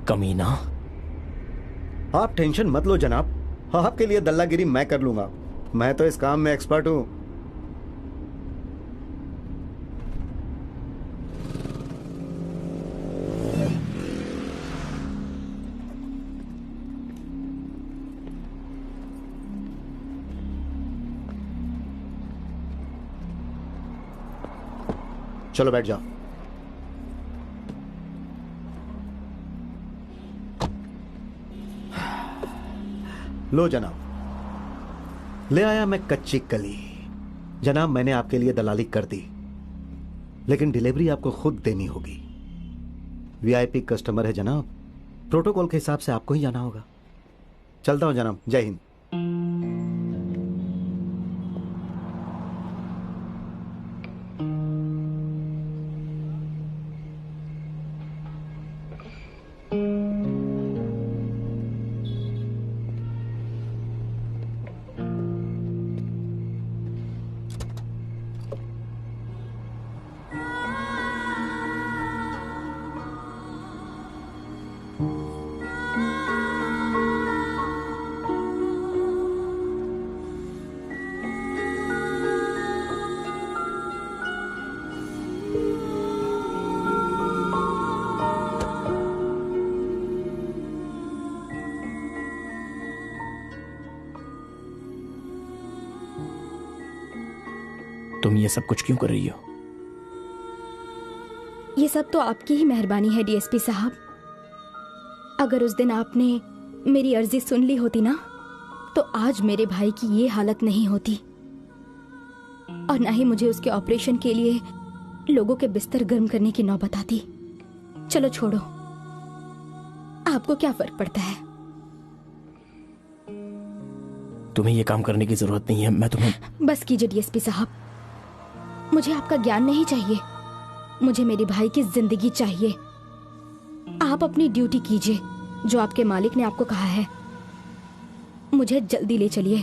[SPEAKER 9] कमीना।
[SPEAKER 1] आप टेंशन मत लो जनाब, आपके लिए दल्लागिरी मैं कर लूंगा। मैं तो इस काम में एक्सपर्ट हूं। चलो बैठ जाओ। लो जनाब, ले आया मैं कच्ची कली। जनाब, मैंने आपके लिए दलाली कर दी, लेकिन डिलीवरी आपको खुद देनी होगी। वीआईपी कस्टमर है जनाब, प्रोटोकॉल के हिसाब से आपको ही जाना होगा। चलता हूं जनाब, जय हिंद।
[SPEAKER 9] तुम ये सब कुछ क्यों कर रही हो?
[SPEAKER 11] ये सब तो आपकी ही मेहरबानी है डीएसपी साहब। अगर उस दिन आपने मेरी अर्जी सुन ली होती ना, तो आज मेरे भाई की ये हालत नहीं होती, और ना ही मुझे उसके ऑपरेशन के लिए लोगों के बिस्तर गर्म करने की नौबत आती। चलो छोड़ो, आपको क्या फर्क पड़ता है?
[SPEAKER 9] तुम्हें ये काम करने की जरूरत नहीं है। मैं तुम्हें
[SPEAKER 11] बस कीजिए डीएसपी साहब, मुझे आपका ज्ञान नहीं चाहिए, मुझे मेरे भाई की जिंदगी चाहिए। आप अपनी ड्यूटी कीजिए जो आपके मालिक ने आपको कहा है। मुझे जल्दी ले चलिए,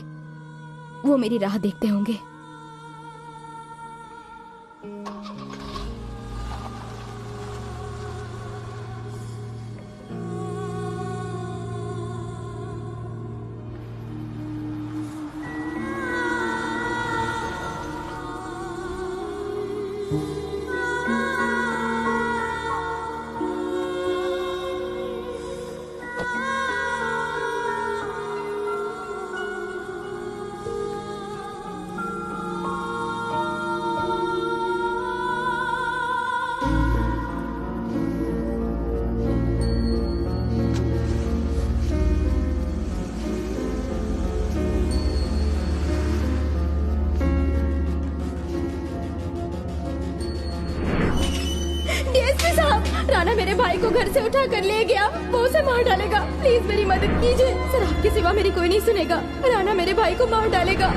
[SPEAKER 11] वो मेरी राह देखते होंगे। राणा मेरे भाई को घर से उठा कर ले गया, वो उसे मार डालेगा। प्लीज मेरी मदद कीजिए सर, आपके सिवा मेरी कोई नहीं सुनेगा। राणा मेरे भाई को मार डालेगा।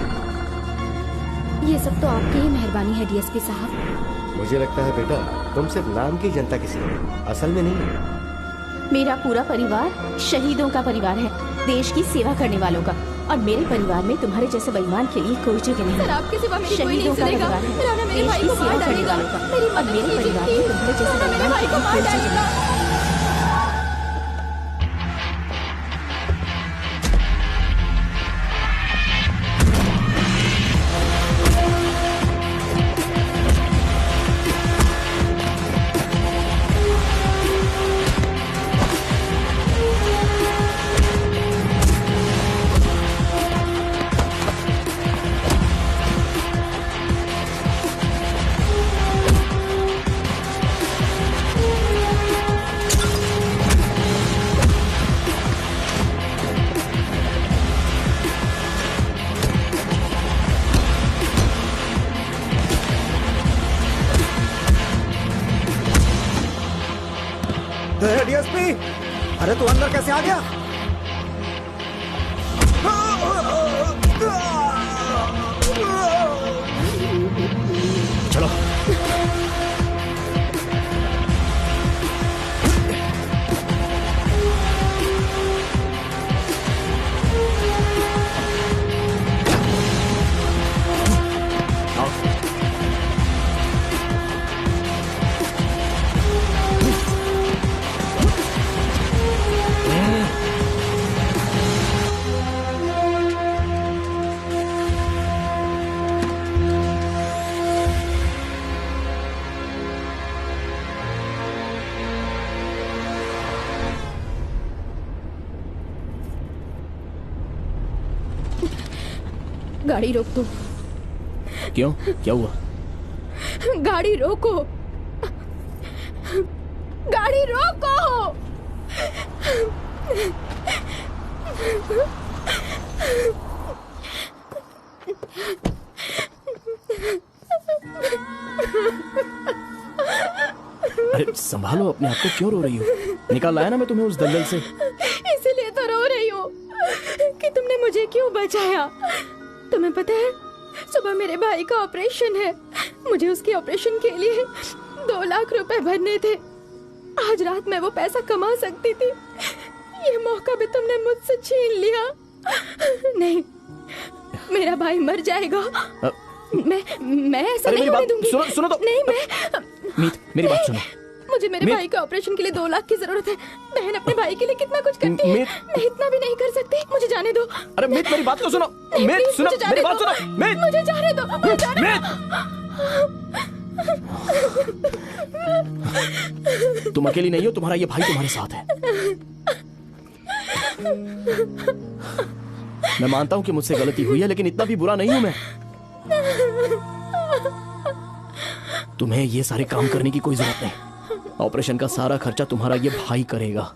[SPEAKER 11] ये सब तो आपकी ही मेहरबानी है डीएसपी साहब।
[SPEAKER 7] मुझे लगता है बेटा तुम सिर्फ नाम की जनता किसी हो, असल में नहीं।
[SPEAKER 8] मेरा पूरा परिवार शहीदों का परिवार है, देश की सेवा करने वालों का, और मेरे परिवार में तुम्हारे जैसे बेईमान के लिए कोई जगह नहीं।
[SPEAKER 11] सर आपके सिवा मेरी कोई नहीं
[SPEAKER 8] शहीदों का
[SPEAKER 11] सुनेगा।
[SPEAKER 8] परिवार है,
[SPEAKER 11] राणा मेरे
[SPEAKER 8] देश
[SPEAKER 11] भाई
[SPEAKER 8] की
[SPEAKER 11] को
[SPEAKER 8] सेवा
[SPEAKER 11] मार
[SPEAKER 8] करने
[SPEAKER 11] डालेगा।
[SPEAKER 8] वालों का,
[SPEAKER 11] मेरी
[SPEAKER 8] और
[SPEAKER 11] मदद
[SPEAKER 8] मेरे
[SPEAKER 11] कीजिए,
[SPEAKER 8] परिवार में
[SPEAKER 11] प्लीज।
[SPEAKER 8] तुम्हारे जैसे
[SPEAKER 11] राणा मेरे
[SPEAKER 8] बेईमान
[SPEAKER 11] भाई
[SPEAKER 8] के
[SPEAKER 11] को
[SPEAKER 8] लिए
[SPEAKER 11] मार
[SPEAKER 8] कोई जगह
[SPEAKER 11] डालेगा।
[SPEAKER 8] नहीं।
[SPEAKER 2] डीएसपी, अरे तू अंदर कैसे आ गया?
[SPEAKER 9] चलो।
[SPEAKER 11] गाड़ी रोक दो।
[SPEAKER 9] क्यों, क्या हुआ?
[SPEAKER 11] गाड़ी रोको, गाड़ी रोको।
[SPEAKER 9] अरे संभालो अपने आप को, क्यों रो रही हो? निकाल लाया ना मैं तुम्हें उस दलदल से।
[SPEAKER 11] इसीलिए तो रो रही हूँ कि तुमने मुझे क्यों बचाया। तुम्हें पता है, सुबह मेरे भाई का ऑपरेशन है। मुझे उसके ऑपरेशन के लिए 2 लाख रुपए भरने थे। आज रात मैं वो पैसा कमा सकती थी। ये मौका भी तुमने मुझसे छीन लिया। नहीं, मेरा भाई मर जाएगा। मैं ऐसा नहीं होने दूंगी।
[SPEAKER 9] सुनो तो।
[SPEAKER 11] नहीं, मैं
[SPEAKER 9] मीत, मेरी बात सुनो।
[SPEAKER 11] मुझे मेरे भाई के ऑपरेशन के लिए 2 लाख की जरूरत है। बहन अपने भाई के लिए कितना कुछ करती है, मैं इतना भी नहीं कर सकती। मुझे जाने दो।
[SPEAKER 9] अरे मीत, मेरी बात तो सुनो। मीत सुनो, मेरी बात सुनो। मीत,
[SPEAKER 11] मुझे जाने दो। मुझे जाने
[SPEAKER 9] दो। तुम अकेली नहीं हो, तुम्हारा ये भाई तुम्हारे साथ है। मैं मानता हूं कि मुझसे गलती हुई है, लेकिन इतना भी बुरा नहीं हूं मैं। तुम्हें ये सारे काम करने की कोई जरूरत नहीं। ऑपरेशन का सारा खर्चा तुम्हारा ये भाई करेगा।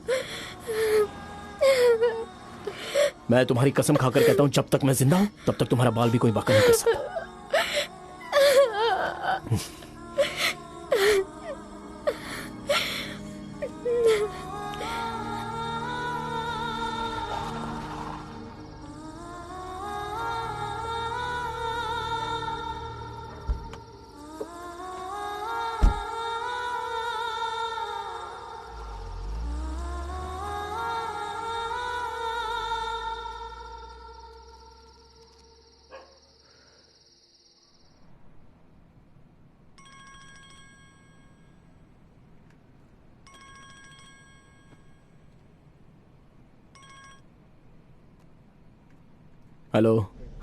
[SPEAKER 9] मैं तुम्हारी कसम खाकर कहता हूं, जब तक मैं जिंदा हूं तब तक तुम्हारा बाल भी कोई बाका नहीं कर सकता। हेलो।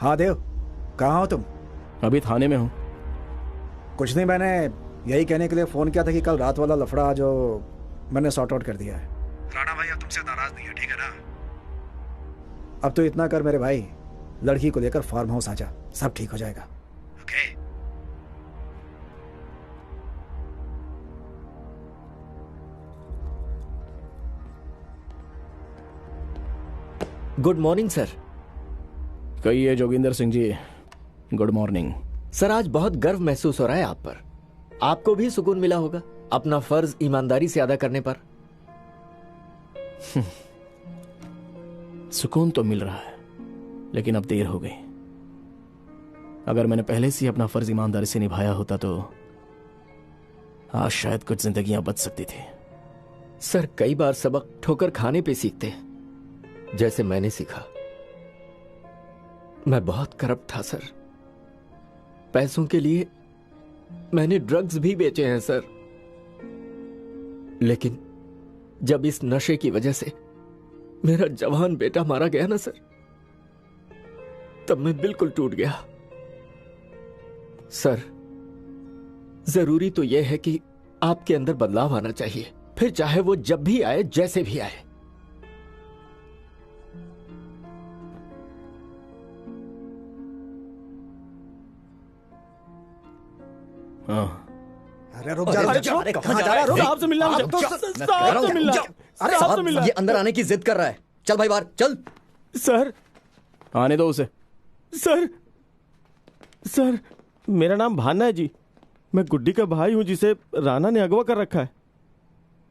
[SPEAKER 2] हाँ देव, कहाँ हो तुम?
[SPEAKER 9] अभी थाने में हूँ।
[SPEAKER 2] कुछ नहीं, मैंने यही कहने के लिए फोन किया था कि कल रात वाला लफड़ा जो मैंने सॉर्ट आउट कर दिया है। राणा भाई अब तुमसे नाराज नहीं है, ठीक है ना? अब तो इतना कर मेरे भाई, लड़की को लेकर फार्म हाउस आ जा, सब ठीक हो जाएगा। ओके?
[SPEAKER 3] Good morning sir.
[SPEAKER 9] कहिए Joginder Singh ji. Good morning
[SPEAKER 3] sir. आज बहुत गर्व महसूस हो रहा है आप पर। आपको भी सुकून मिला होगा अपना फर्ज ईमानदारी से अदा करने पर।
[SPEAKER 9] सुकून तो मिल रहा है, लेकिन अब देर हो गई। अगर मैंने पहले से ही अपना फर्ज ईमानदारी से निभाया होता तो आज शायद कुछ जिंदगियां बच सकती थी।
[SPEAKER 3] सर, कई बार सबक ठोकर खाने पे सीखते हैं, जैसे मैंने सीखा। मैं बहुत करप्ट था सर। पैसों के लिए मैंने ड्रग्स भी बेचे हैं सर। लेकिन जब इस नशे की वजह से मेरा जवान बेटा मारा गया ना सर, तब मैं बिल्कुल टूट गया। सर, जरूरी तो यह है कि आपके अंदर बदलाव आना चाहिए, फिर चाहे वो जब भी आए, जैसे भी आए।
[SPEAKER 2] अरे रुक जा, कहाँ जा रहा है?
[SPEAKER 9] साहब से मिलना है मुझे। साहब से मिलना है।
[SPEAKER 5] अरे
[SPEAKER 9] साहब से मिलना है।
[SPEAKER 5] ये अंदर आने की जिद कर रहा है। चल भाई बाहर चल।
[SPEAKER 9] सर, आने दो उसे। सर, सर,
[SPEAKER 4] मेरा नाम भान्ना है जी। मैं गुड्डी का भाई हूँ जिसे राणा ने अगवा कर रखा है।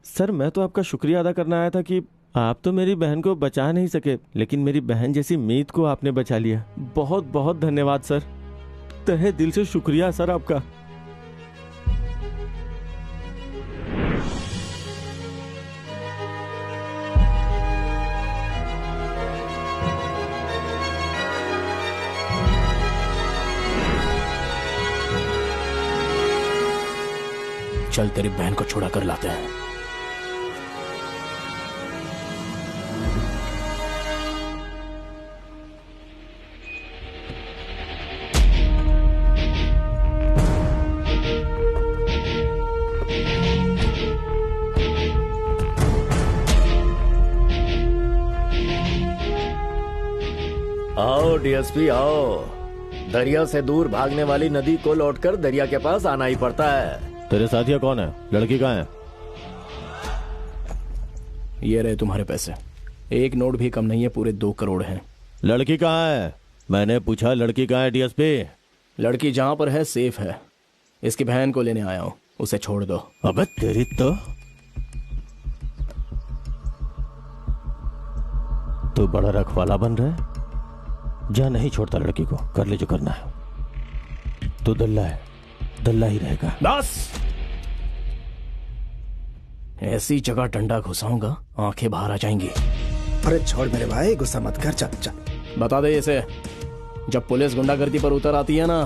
[SPEAKER 4] सर, मैं तो आपका शुक्रिया अदा करना आया था कि आप तो मेरी बहन को बचा नहीं सके, लेकिन मेरी बहन जैसी मीत को आपने बचा लिया। बहुत बहुत धन्यवाद सर। तहे दिल से शुक्रिया सर आपका।
[SPEAKER 9] चल तेरी बहन को छुड़ा कर लाते हैं।
[SPEAKER 3] आओ डीएसपी आओ। दरिया से दूर भागने वाली नदी को लौटकर दरिया के पास आना ही पड़ता है।
[SPEAKER 4] तेरे साथिया कौन है? लड़की कहाँ है?
[SPEAKER 9] ये रहे तुम्हारे पैसे। एक नोट भी कम नहीं है, पूरे 2 करोड़ हैं।
[SPEAKER 4] लड़की कहाँ है? मैंने पूछा लड़की कहाँ है डीएसपी?
[SPEAKER 9] लड़की जहां पर है सेफ है। इसकी बहन को लेने आया हूं, उसे छोड़ दो।
[SPEAKER 4] अबे तेरी तो तू बड़ा रखवाला बन रहा है। जा, नहीं छोड़ता लड़की को, कर ले जो करना है। तू दल्ला है, दल्ला ही रहेगा।
[SPEAKER 9] बस ऐसी जगह डंडा घुसाऊंगा आंखें बाहर आ जाएंगी।
[SPEAKER 2] अरे छोड़ मेरे भाई, गुस्सा मत कर। चल चल।
[SPEAKER 9] बता दे इसे, जब पुलिस गुंडागर्दी पर उतर आती है ना,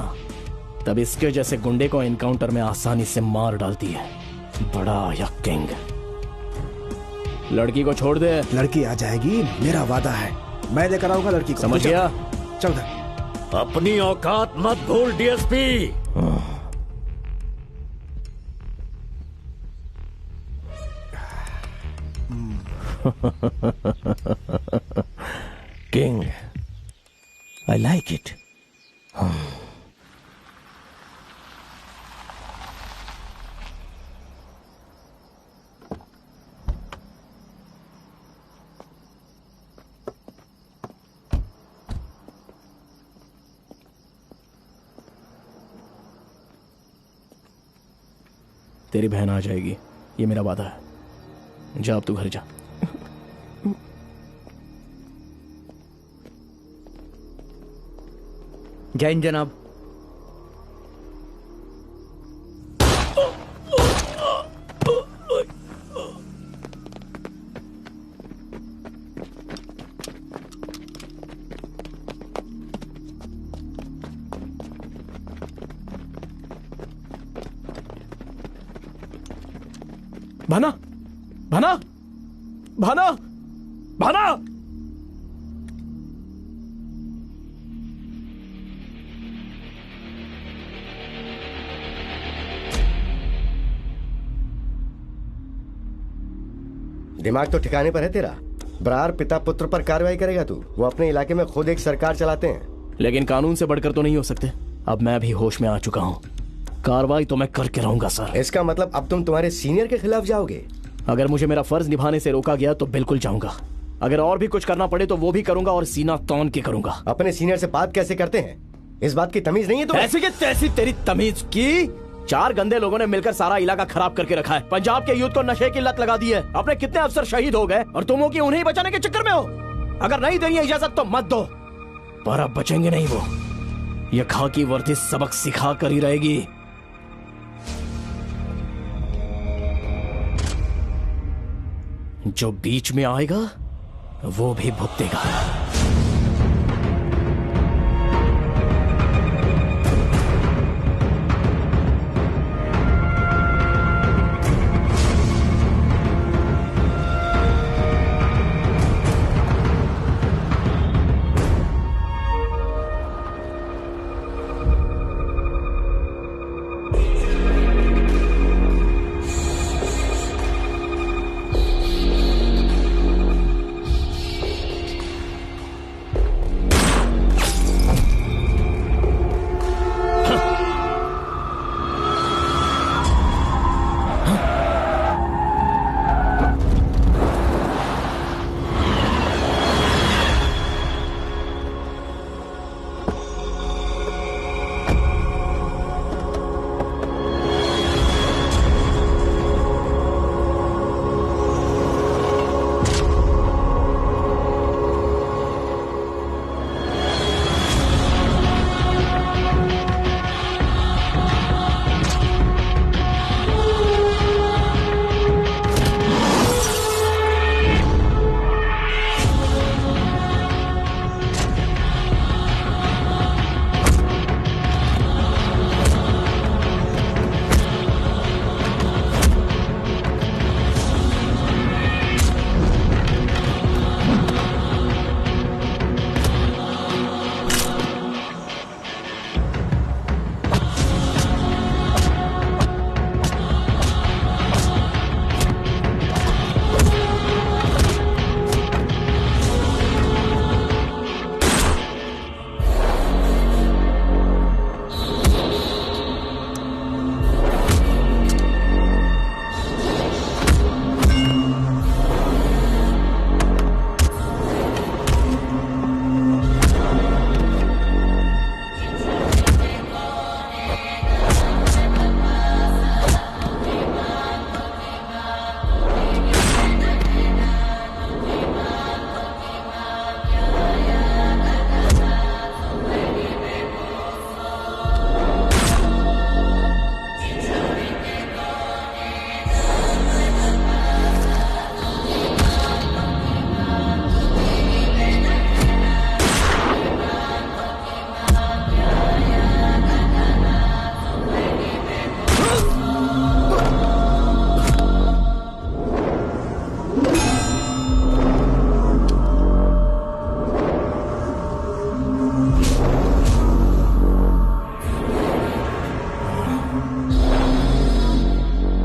[SPEAKER 9] तब इसके जैसे गुंडे को एनकाउंटर में आसानी से मार डालती है। बड़ा यकिंग। लड़की को छोड़ दे।
[SPEAKER 2] लड़की आ जाएगी, मेरा वादा है। मैं लेकर आऊंगा लड़की को।
[SPEAKER 9] समझ गया?
[SPEAKER 2] चल।
[SPEAKER 3] अपनी औकात मत भूल DSP.
[SPEAKER 4] King, I like it.
[SPEAKER 9] तेरी बहन आ जाएगी, ये मेरा वादा है। जा अब तू घर जा।
[SPEAKER 5] जय हिंद जनाब।
[SPEAKER 9] भाना, भाना, भाना, भाना।
[SPEAKER 7] दिमाग तो ठिकाने पर है तेरा। बरार पिता पुत्र पर कार्रवाई करेगा तू? वो अपने इलाके में खुद एक सरकार चलाते हैं।
[SPEAKER 9] लेकिन कानून से बढ़कर तो नहीं हो सकते। अब मैं भी होश में आ चुका हूँ। कार्रवाई तो मैं करके रहूंगा सर।
[SPEAKER 7] इसका मतलब अब तुम तुम्हारे सीनियर के खिलाफ जाओगे?
[SPEAKER 9] अगर मुझे मेरा फर्ज निभाने से रोका गया तो बिल्कुल जाऊंगा। अगर और भी कुछ करना पड़े तो वो भी करूंगा, और सीना तौन के करूंगा।
[SPEAKER 7] अपने सीनियर से बात कैसे करते हैं? इस बात की तमीज नहीं है तुम्हें?
[SPEAKER 9] ऐसी की तैसी तेरी तमीज की। 4 गंदे लोगों ने मिलकर सारा इलाका खराब करके रखा है। पंजाब के यूथ को नशे की लत लगा दी है। अपने कितने अफसर शहीद हो गए और तुम हो कि उन्हें बचाने के चक्कर में हो। अगर नहीं देनी है इजाजत तो मत दो, पर अब बचेंगे नहीं वो। ये खाकी वर्दी सबक सिखा कर ही रहेगी। जो बीच में आएगा वो भी भुगतेगा।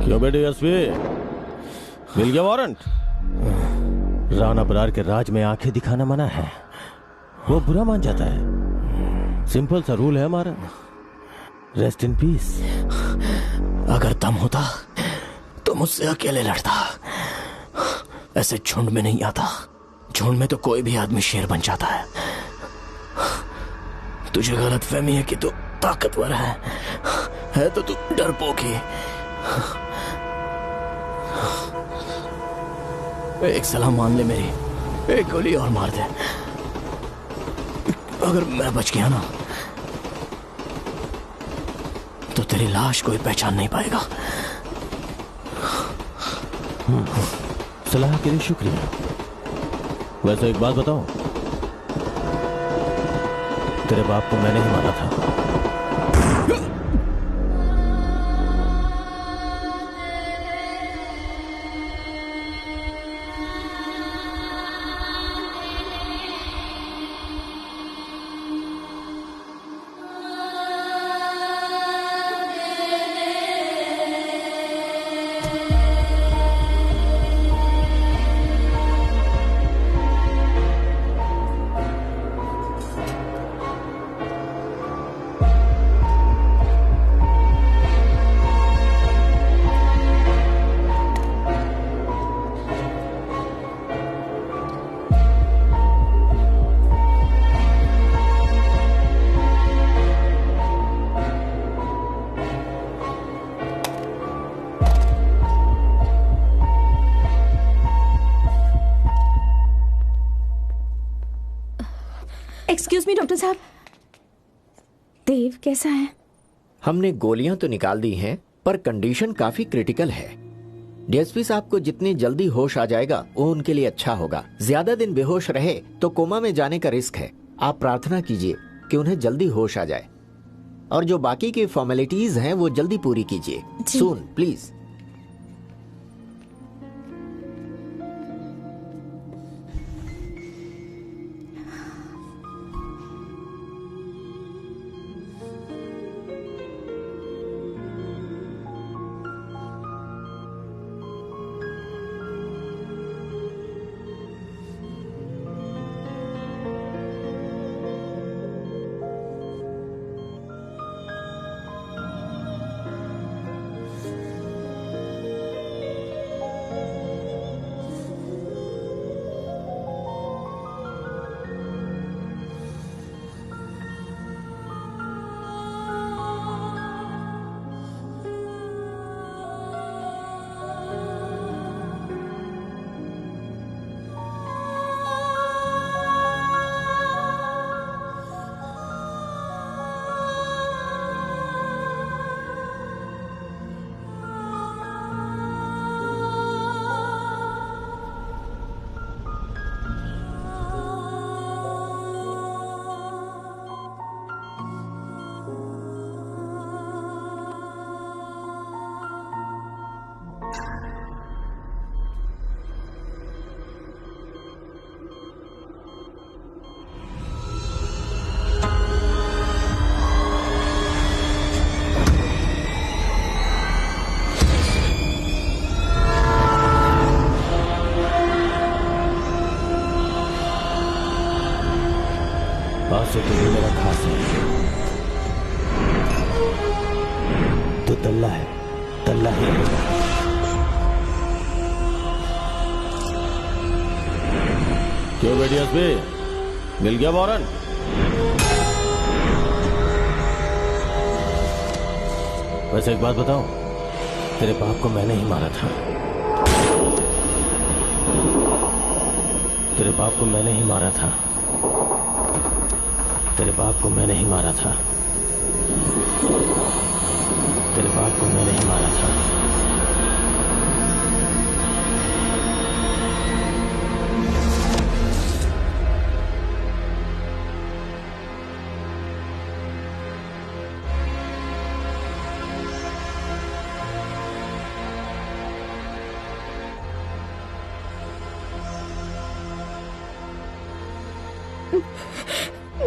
[SPEAKER 4] क्यों बेटे एसपी, मिल गया वारंट? राणा बरार के राज में आंखें दिखाना मना है, वो बुरा मान जाता है। सिंपल सा रूल है हमारा, रेस्ट इन पीस।
[SPEAKER 9] अगर दम होता तो मुझसे अकेले लड़ता, ऐसे झुंड में नहीं आता। झुंड में तो कोई भी आदमी शेर बन जाता है। तुझे गलतफहमी है कि तू ताकतवर है तो तू डरपोक ही। एक सलाह मान ले मेरी, एक गोली और मार दे। अगर मैं बच गया ना तो तेरी लाश कोई पहचान नहीं पाएगा।
[SPEAKER 4] सलाह के लिए शुक्रिया। वैसे एक बात बताओ, तेरे बाप को मैंने ही मारा था।
[SPEAKER 8] एक्सक्यूज मी डॉक्टर साहब, देव कैसा है?
[SPEAKER 3] हमने गोलियां तो निकाल दी हैं, पर कंडीशन काफी क्रिटिकल है। डीएसपी साहब को जितनी जल्दी होश आ जाएगा वो उनके लिए अच्छा होगा। ज्यादा दिन बेहोश रहे तो कोमा में जाने का रिस्क है। आप प्रार्थना कीजिए कि उन्हें जल्दी होश आ जाए, और जो बाकी की फॉर्मेलिटीज हैं वो जल्दी पूरी कीजिए। सून प्लीज। से तो ये मेरा खास है। तो तल्ला है, तल्ला ही रहेगा। क्यों बेटी हंसबे, मिल गया वारंट? वैसे एक बात बताओ, तेरे बाप को मैंने ही मारा था। तेरे बाप को मैंने ही मारा था। तेरे बाप को मैंने ही मारा था। तेरे बाप को मैंने ही मारा था।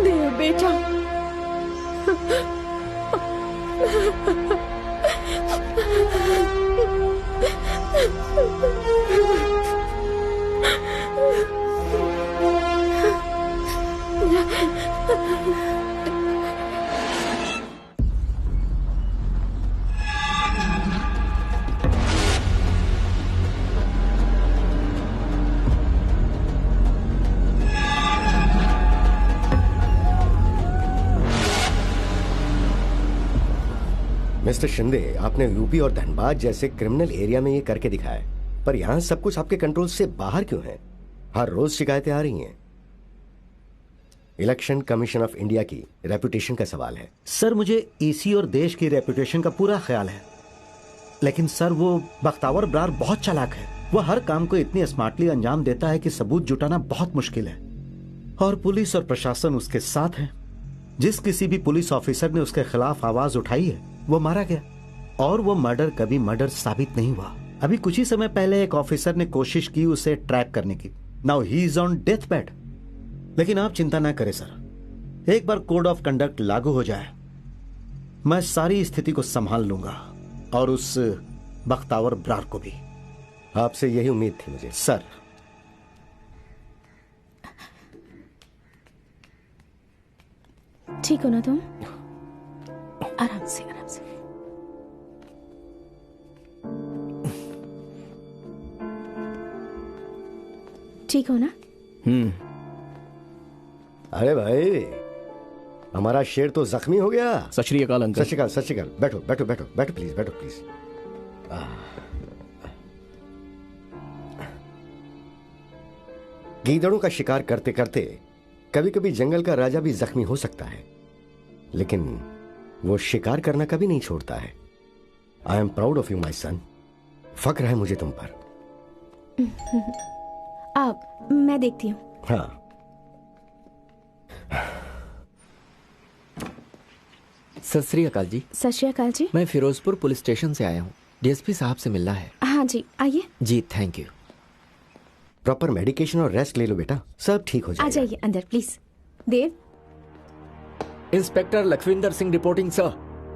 [SPEAKER 8] देव बेटा,
[SPEAKER 7] मिस्टर शिंदे, आपने यूपी और धनबाद जैसे क्रिमिनल एरिया में ये करके दिखाया, पर यहाँ सब कुछ आपके कंट्रोल से बाहर क्यों है? हर रोज शिकायतें आ रही हैं। इलेक्शन कमीशन ऑफ इंडिया की रेपुटेशन का सवाल है।
[SPEAKER 1] सर, मुझे ईसी और देश की रेपुटेशन का पूरा ख्याल है, लेकिन सर वो बख्तावर ब्रार बहुत चालाक है। वो हर काम को इतनी स्मार्टली अंजाम देता है कि सबूत जुटाना बहुत मुश्किल है, और पुलिस और प्रशासन उसके साथ है। जिस किसी भी पुलिस ऑफिसर ने उसके खिलाफ आवाज उठाई है वो मारा गया, और वो मर्डर कभी मर्डर साबित नहीं हुआ। अभी कुछ ही समय पहले एक ऑफिसर ने कोशिश की उसे ट्रैक करने की। Now he is on death bed. लेकिन आप चिंता ना करें सर, एक बार कोड ऑफ कंडक्ट लागू हो जाए, मैं सारी स्थिति को संभाल लूंगा, और उस बख्तावर ब्रार को भी।
[SPEAKER 7] आपसे यही उम्मीद थी मुझे।
[SPEAKER 1] सर,
[SPEAKER 8] ठीक हो ना तुम? आराम से आराम से। ठीक हो ना?
[SPEAKER 7] अरे भाई, हमारा शेर तो जख्मी हो गया।
[SPEAKER 9] सत श्री अकाल अंकल।
[SPEAKER 7] सत श्री अकाल, सत श्री अकाल। बैठो बैठो बैठो बैठो प्लीज, बैठो प्लीज। गीदड़ों का शिकार करते करते कभी कभी जंगल का राजा भी जख्मी हो सकता है, लेकिन वो शिकार करना कभी नहीं छोड़ता है। I am proud of you my son. फक्र है मुझे तुम पर।
[SPEAKER 8] आप, मैं देखती हूँ।
[SPEAKER 7] हाँ।
[SPEAKER 3] सत श्री अकाल जी।
[SPEAKER 8] सत श्री अकाल जी।
[SPEAKER 3] मैं फिरोजपुर पुलिस स्टेशन से आया हूँ, डीएसपी साहब से मिलना है।
[SPEAKER 8] हाँ जी, आइए।
[SPEAKER 3] जी थैंक यू।
[SPEAKER 7] प्रॉपर मेडिकेशन और रेस्ट ले लो बेटा, सब ठीक हो जाएगा।
[SPEAKER 8] आ जाइए अंदर please. Dev.
[SPEAKER 3] Inspector Lakhwinder Singh reporting sir.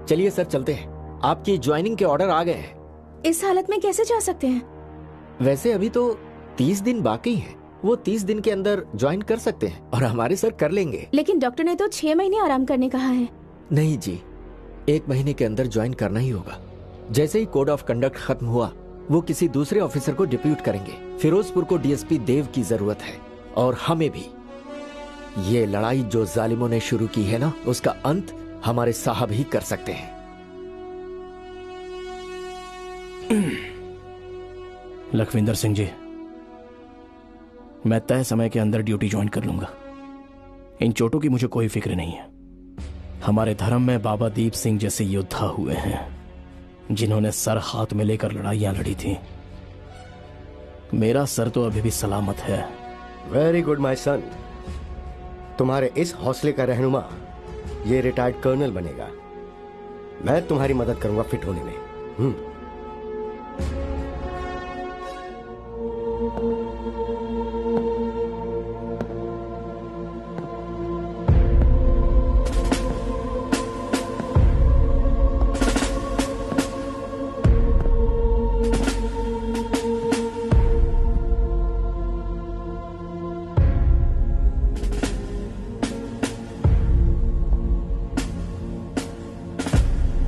[SPEAKER 3] चलिए सर चलते हैं, आपकी ज्वाइनिंग के ऑर्डर आ गए हैं।
[SPEAKER 8] इस हालत में कैसे जा सकते हैं?
[SPEAKER 3] वैसे अभी तो 30 दिन बाकी हैं, वो 30 दिन के अंदर ज्वाइन कर सकते हैं, और हमारे सर कर लेंगे।
[SPEAKER 8] लेकिन डॉक्टर ने तो 6 महीने आराम करने कहा है।
[SPEAKER 3] नहीं जी, 1 महीने के अंदर ज्वाइन करना ही होगा। जैसे ही कोड ऑफ कंडक्ट खत्म हुआ, वो किसी दूसरे ऑफिसर को डिप्यूट करेंगे। फिरोजपुर को डीएसपी देव की जरूरत है, और हमें भी। ये लड़ाई जो जालिमों ने शुरू की है ना, उसका अंत हमारे साहब ही कर सकते हैं।
[SPEAKER 9] लखविंदर सिंह जी, मैं तय समय के अंदर ड्यूटी ज्वाइन कर लूंगा। इन चोटों की मुझे कोई फिक्र नहीं है। हमारे धर्म में बाबा दीप सिंह जैसे योद्धा हुए हैं, जिन्होंने सर हाथ में लेकर लड़ाइयां लड़ी थी। मेरा सर तो अभी भी सलामत है।
[SPEAKER 7] Very good my son. तुम्हारे इस हौसले का रहनुमा ये रिटायर्ड कर्नल बनेगा। मैं तुम्हारी मदद करूंगा फिट होने में।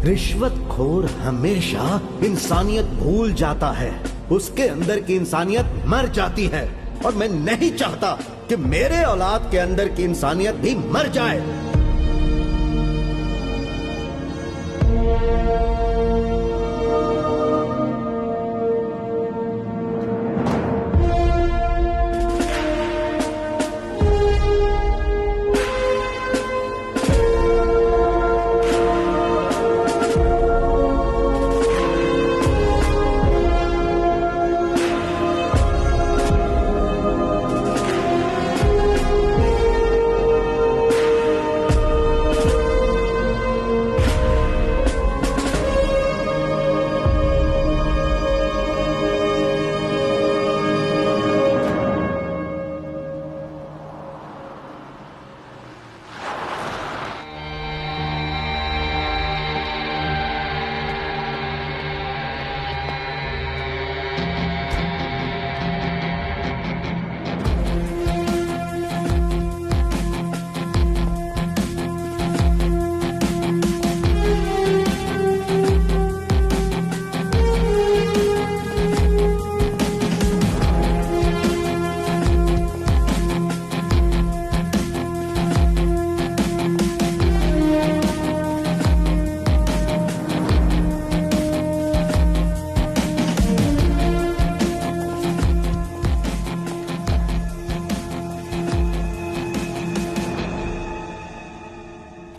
[SPEAKER 1] रिश्वतखोर हमेशा इंसानियत भूल जाता है, उसके अंदर की इंसानियत मर जाती है, और मैं नहीं चाहता कि मेरे औलाद के अंदर की इंसानियत भी मर जाए।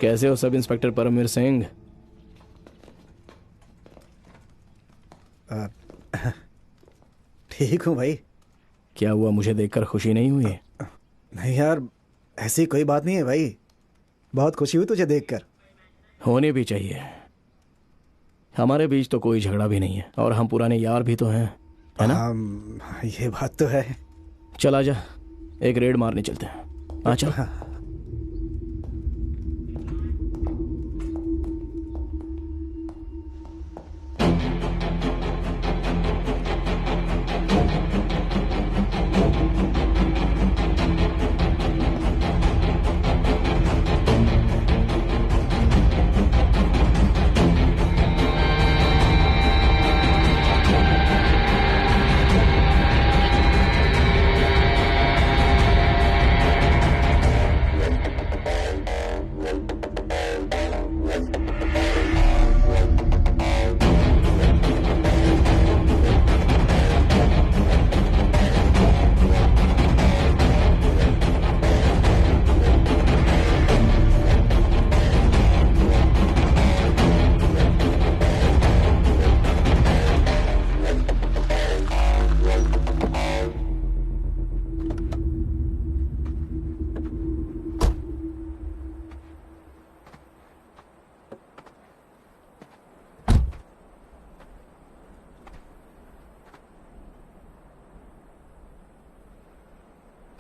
[SPEAKER 9] कैसे हो सब इंस्पेक्टर परमवीर सिंह?
[SPEAKER 2] ठीक हूँ भाई।
[SPEAKER 9] क्या हुआ, मुझे देखकर खुशी नहीं हुई?
[SPEAKER 2] नहीं यार, ऐसी कोई बात नहीं है भाई, बहुत खुशी हुई तुझे देखकर।
[SPEAKER 9] होनी भी चाहिए। हमारे बीच तो कोई झगड़ा भी नहीं है और हम पुराने यार भी तो हैं, है ना?
[SPEAKER 2] ये बात तो है।
[SPEAKER 9] चल आजा, एक रेड मारने चलते हैं। आ चल।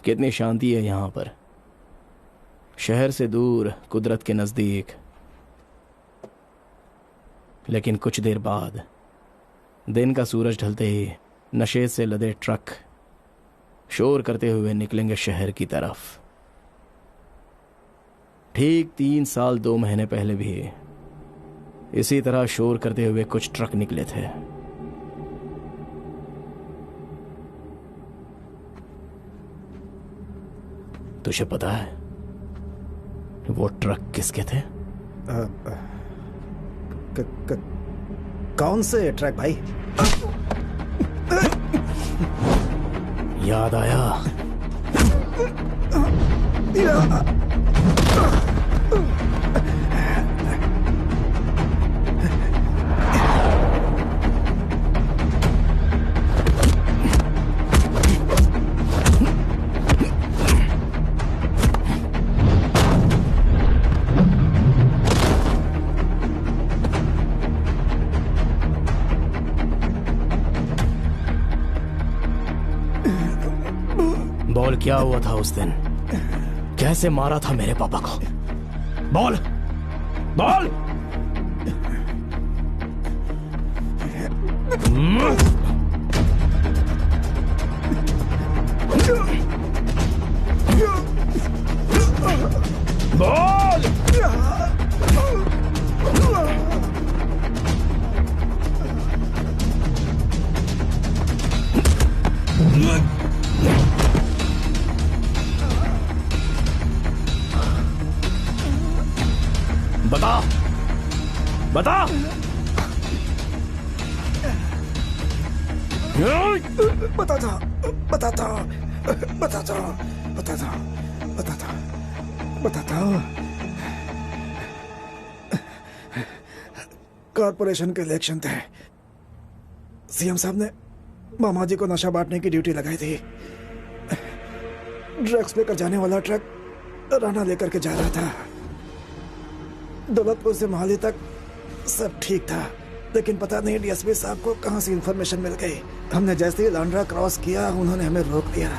[SPEAKER 9] कितनी शांति है यहाँ पर, शहर से दूर, कुदरत के नजदीक। लेकिन कुछ देर बाद दिन का सूरज ढलते ही नशे से लदे ट्रक शोर करते हुए निकलेंगे शहर की तरफ। ठीक 3 साल 2 महीने पहले भी इसी तरह शोर करते हुए कुछ ट्रक निकले थे। तुझे पता है वो ट्रक किसके थे?
[SPEAKER 2] कौन से ट्रक भाई?
[SPEAKER 9] याद आया? बोल, क्या हुआ था उस दिन? कैसे मारा था मेरे पापा को? बोल बोल। बोल। बता बता।
[SPEAKER 2] बताता बताता बताता बताता बताता बताता। कॉर्पोरेशन के इलेक्शन थे। सीएम साहब ने मामा जी को नशा बांटने की ड्यूटी लगाई थी। ड्रग्स लेकर जाने वाला ट्रक राना लेकर के जा रहा था। दौलतपुर से मोहाली तक सब ठीक था, लेकिन पता नहीं डीएसपी साहब को कहां से इंफॉर्मेशन मिल गई। हमने जैसे ही लांड्रा क्रॉस किया, उन्होंने हमें रोक दिया।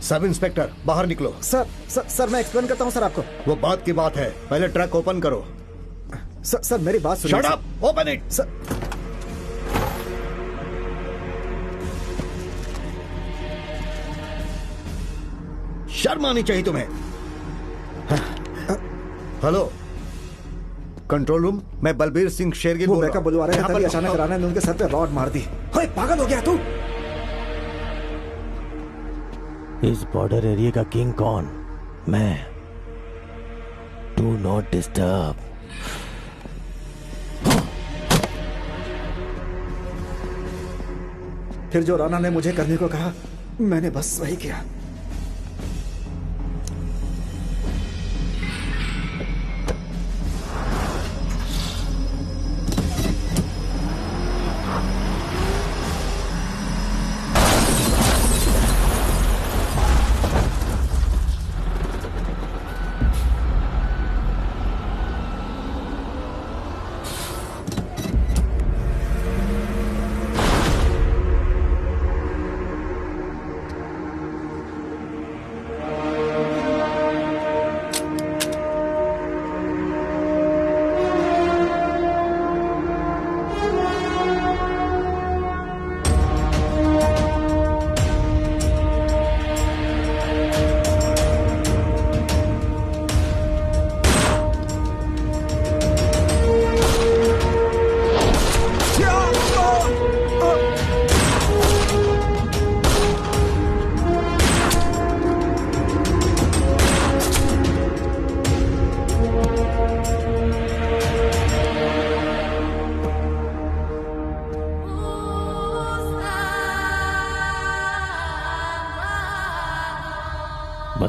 [SPEAKER 1] सब इंस्पेक्टर बाहर निकलो।
[SPEAKER 2] सर मैं एक्सप्लेन करता हूं सर आपको।
[SPEAKER 1] वो बात की बात है, पहले ट्रक ओपन करो।
[SPEAKER 2] सर मेरी बात सुनिए।
[SPEAKER 1] Shut up, open it.
[SPEAKER 2] Sir
[SPEAKER 1] शर्म आनी चाहिए तुम्हें। हेलो कंट्रोल रूम, मैं बलबीर सिंह शेरगिल बोल रहा हूं।
[SPEAKER 2] बैकअप बुलवा रहे हैं, तभी अचानक राणा ने उनके सर पे रॉड मार दी। ओए पागल हो गया तू?
[SPEAKER 4] इस बॉर्डर एरिया का किंग कौन? मैं। Do not disturb.
[SPEAKER 2] फिर जो राणा ने मुझे करने को कहा, मैंने बस वही किया।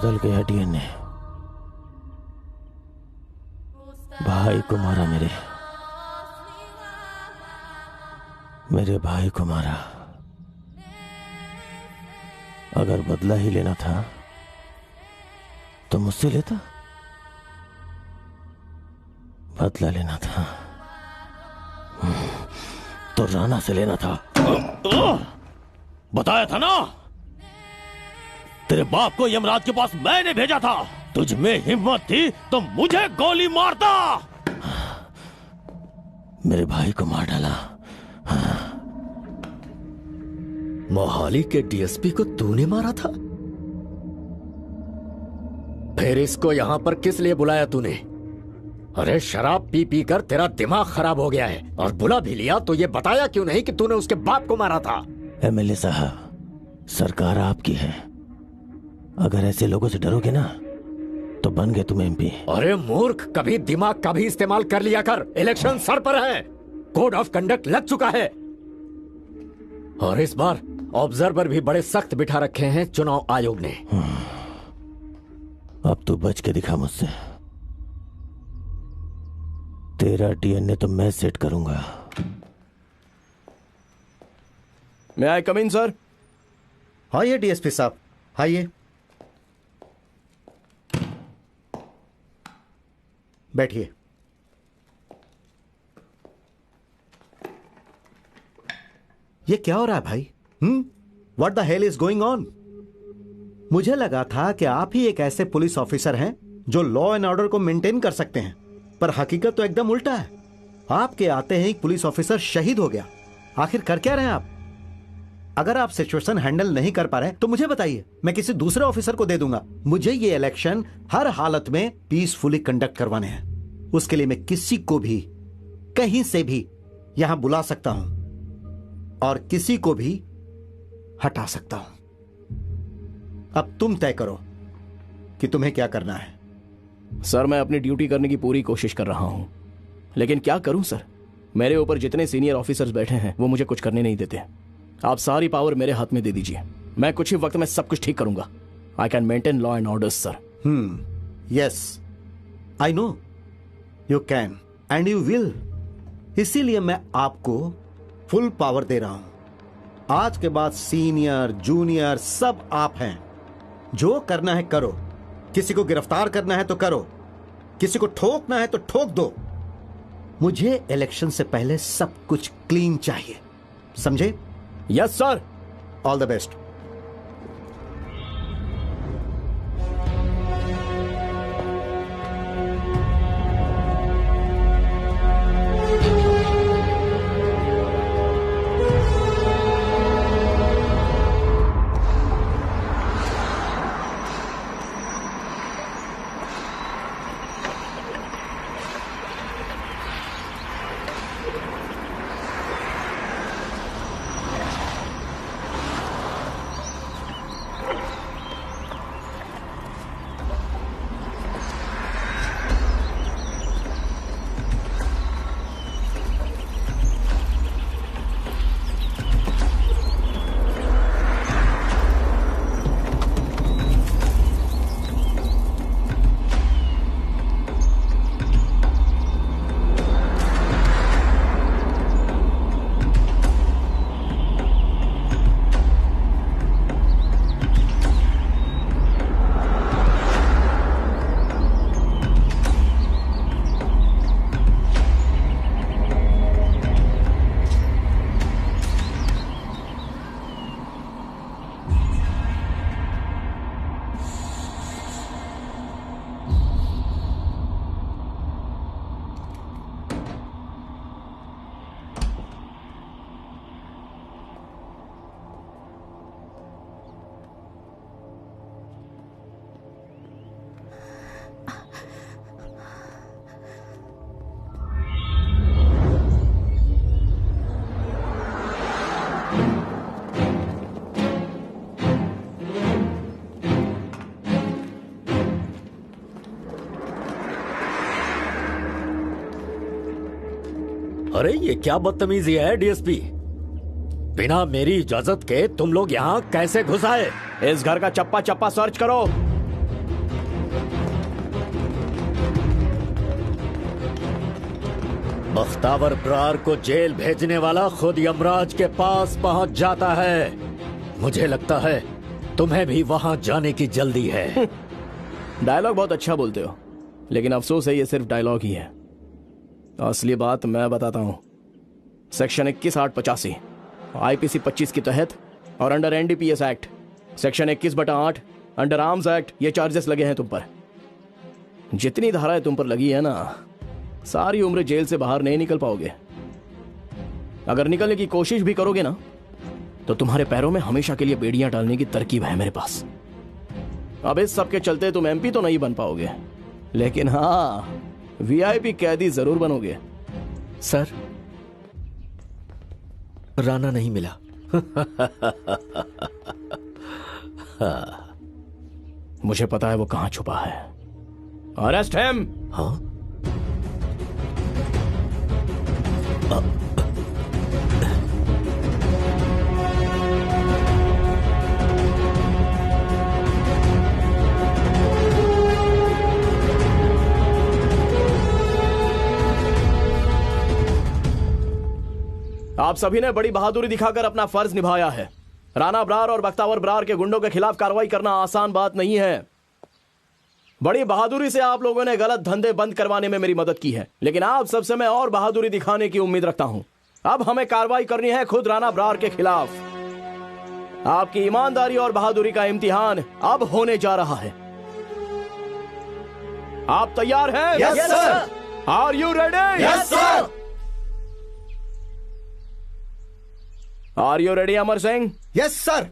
[SPEAKER 4] बदल गया डीएनए। भाई को मारा, मेरे भाई को मारा। अगर बदला ही लेना था तो मुझसे लेता, बदला लेना था तो राणा से लेना था।
[SPEAKER 3] बताया था ना, तेरे बाप को यमराज के पास मैंने भेजा था। तुझ में हिम्मत थी तो मुझे गोली मारता।
[SPEAKER 4] मेरे भाई को मार डाला।
[SPEAKER 3] मोहाली के डीएसपी को तूने मारा था? फिर इसको यहां पर किस लिए बुलाया तूने? अरे शराब पी पी कर तेरा दिमाग खराब हो गया है, और बुला भी लिया तो ये बताया क्यों नहीं कि तूने उसके बाप को मारा था?
[SPEAKER 4] एमएलए साहब, सरकार आपकी है। अगर ऐसे लोगों से डरोगे ना तो बन गए तुम एमपी।
[SPEAKER 3] अरे मूर्ख, कभी दिमाग का भी इस्तेमाल कर लिया कर। इलेक्शन सर पर है, कोड ऑफ कंडक्ट लग चुका है, और इस बार ऑब्जर्वर भी बड़े सख्त बिठा रखे हैं चुनाव आयोग ने।
[SPEAKER 4] अब तू बच के दिखा मुझसे। तेरा डीएनए तो मैं सेट करूंगा।
[SPEAKER 9] मैं आई कम इन सर?
[SPEAKER 1] आइए डीएसपी साहब, आइए बैठिए। ये क्या हो रहा है भाई? What the hell is going on? मुझे लगा था कि आप ही एक ऐसे पुलिस ऑफिसर हैं जो लॉ एंड ऑर्डर को मेंटेन कर सकते हैं, पर हकीकत तो एकदम उल्टा है। आपके आते ही एक पुलिस ऑफिसर शहीद हो गया। आखिर कर क्या रहे हैं आप? अगर आप सिचुएशन हैंडल नहीं कर पा रहे तो मुझे बताइए, मैं किसी दूसरे ऑफिसर को दे दूंगा। मुझे ये इलेक्शन हर हालत में पीसफुली कंडक्ट करवाने हैं। उसके लिए मैं किसी को भी कहीं से भी यहां बुला सकता हूं और किसी को भी हटा सकता हूं। अब तुम तय करो कि तुम्हें क्या करना है।
[SPEAKER 9] सर, मैं अपनी ड्यूटी करने की पूरी कोशिश कर रहा हूं, लेकिन क्या करूं सर? मेरे ऊपर जितने सीनियर ऑफिसर्स बैठे हैं वो मुझे कुछ करने नहीं देते। आप सारी पावर मेरे हाथ में दे दीजिए, मैं कुछ ही वक्त में सब कुछ ठीक करूंगा। I can maintain law and order sir.
[SPEAKER 1] Yes, I know you can and you will. इसीलिए मैं आपको फुल पावर दे रहा हूं। आज के बाद सीनियर जूनियर सब आप हैं। जो करना है करो, किसी को गिरफ्तार करना है तो करो, किसी को ठोकना है तो ठोक दो। मुझे इलेक्शन से पहले सब कुछ क्लीन चाहिए, समझे?
[SPEAKER 9] Yes sir.
[SPEAKER 1] All the best.
[SPEAKER 3] अरे ये क्या बदतमीजी है डीएसपी? बिना मेरी इजाजत के तुम लोग यहाँ कैसे घुस आए?
[SPEAKER 9] इस घर का चप्पा चप्पा सर्च करो।
[SPEAKER 3] बख्तावर ब्रार को जेल भेजने वाला खुद यमराज के पास पहुंच जाता है। मुझे लगता है तुम्हें भी वहां जाने की जल्दी है।
[SPEAKER 9] डायलॉग बहुत अच्छा बोलते हो, लेकिन अफसोस है ये सिर्फ डायलॉग ही है। असली बात मैं बताता हूं। सेक्शन 21/885 IPC 25 के तहत और under NDPS act section 21/8 under arms act ये चार्जेस लगे हैं तुम पर। जितनी धाराएं तुम पर लगी है ना, सारी उम्र जेल से बाहर नहीं निकल पाओगे। अगर निकलने की कोशिश भी करोगे ना, तो तुम्हारे पैरों में हमेशा के लिए बेड़ियां डालने की तरकीब है मेरे पास। अब इस सब के चलते तुम MP तो नहीं बन पाओगे, लेकिन हाँ VIP कैदी जरूर बनोगे।
[SPEAKER 3] सर, राणा नहीं मिला।
[SPEAKER 9] मुझे पता है वो कहां छुपा है। Arrest him.
[SPEAKER 3] हाँ?
[SPEAKER 9] आप सभी ने बड़ी बहादुरी दिखाकर अपना फर्ज निभाया है। राणा ब्रार और बख्तावर ब्रार के गुंडों के खिलाफ कार्रवाई करना आसान बात नहीं है। बड़ी बहादुरी से आप लोगों ने गलत धंधे बंद करवाने में मेरी मदद की है, लेकिन आप सबसे मैं और बहादुरी दिखाने की उम्मीद रखता हूं। अब हमें कार्रवाई करनी है खुद राणा ब्रार के खिलाफ। आपकी ईमानदारी और बहादुरी का इम्तिहान अब होने जा रहा है। आप तैयार हैं?
[SPEAKER 7] Yes sir.
[SPEAKER 9] Are you ready?
[SPEAKER 7] Yes sir.
[SPEAKER 9] Are you ready Amar Singh?
[SPEAKER 1] Yes sir.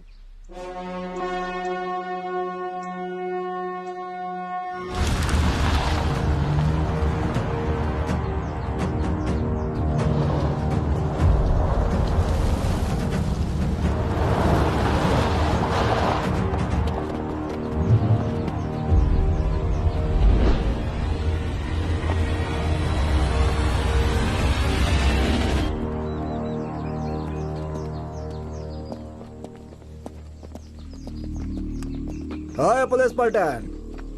[SPEAKER 2] ओए पुलिस पलटन,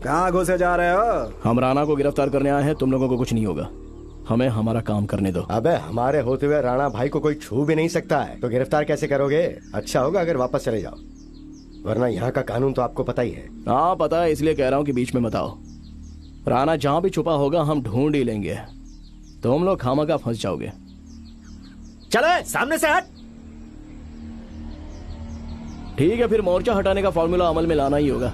[SPEAKER 2] कहाँ घुसे जा रहे हो?
[SPEAKER 9] हम राणा को गिरफ्तार करने आए हैं। तुम लोगों को कुछ नहीं होगा, हमें हमारा काम करने दो।
[SPEAKER 7] अबे हमारे होते हुए राणा भाई को कोई छू भी नहीं सकता है, तो गिरफ्तार कैसे करोगे? अच्छा होगा अगर वापस चले जाओ, वरना यहाँ का कानून तो आपको पता ही है।
[SPEAKER 9] हाँ पता है, इसलिए कह रहा हूँ कि बीच में मत आओ। राणा जहां भी छुपा होगा हम ढूंढ ही लेंगे। तुम लोग खामखा फंस जाओगे।
[SPEAKER 3] चलो सामने से हट।
[SPEAKER 9] ठीक है, फिर मोर्चा हटाने का फॉर्मूला अमल में लाना ही होगा।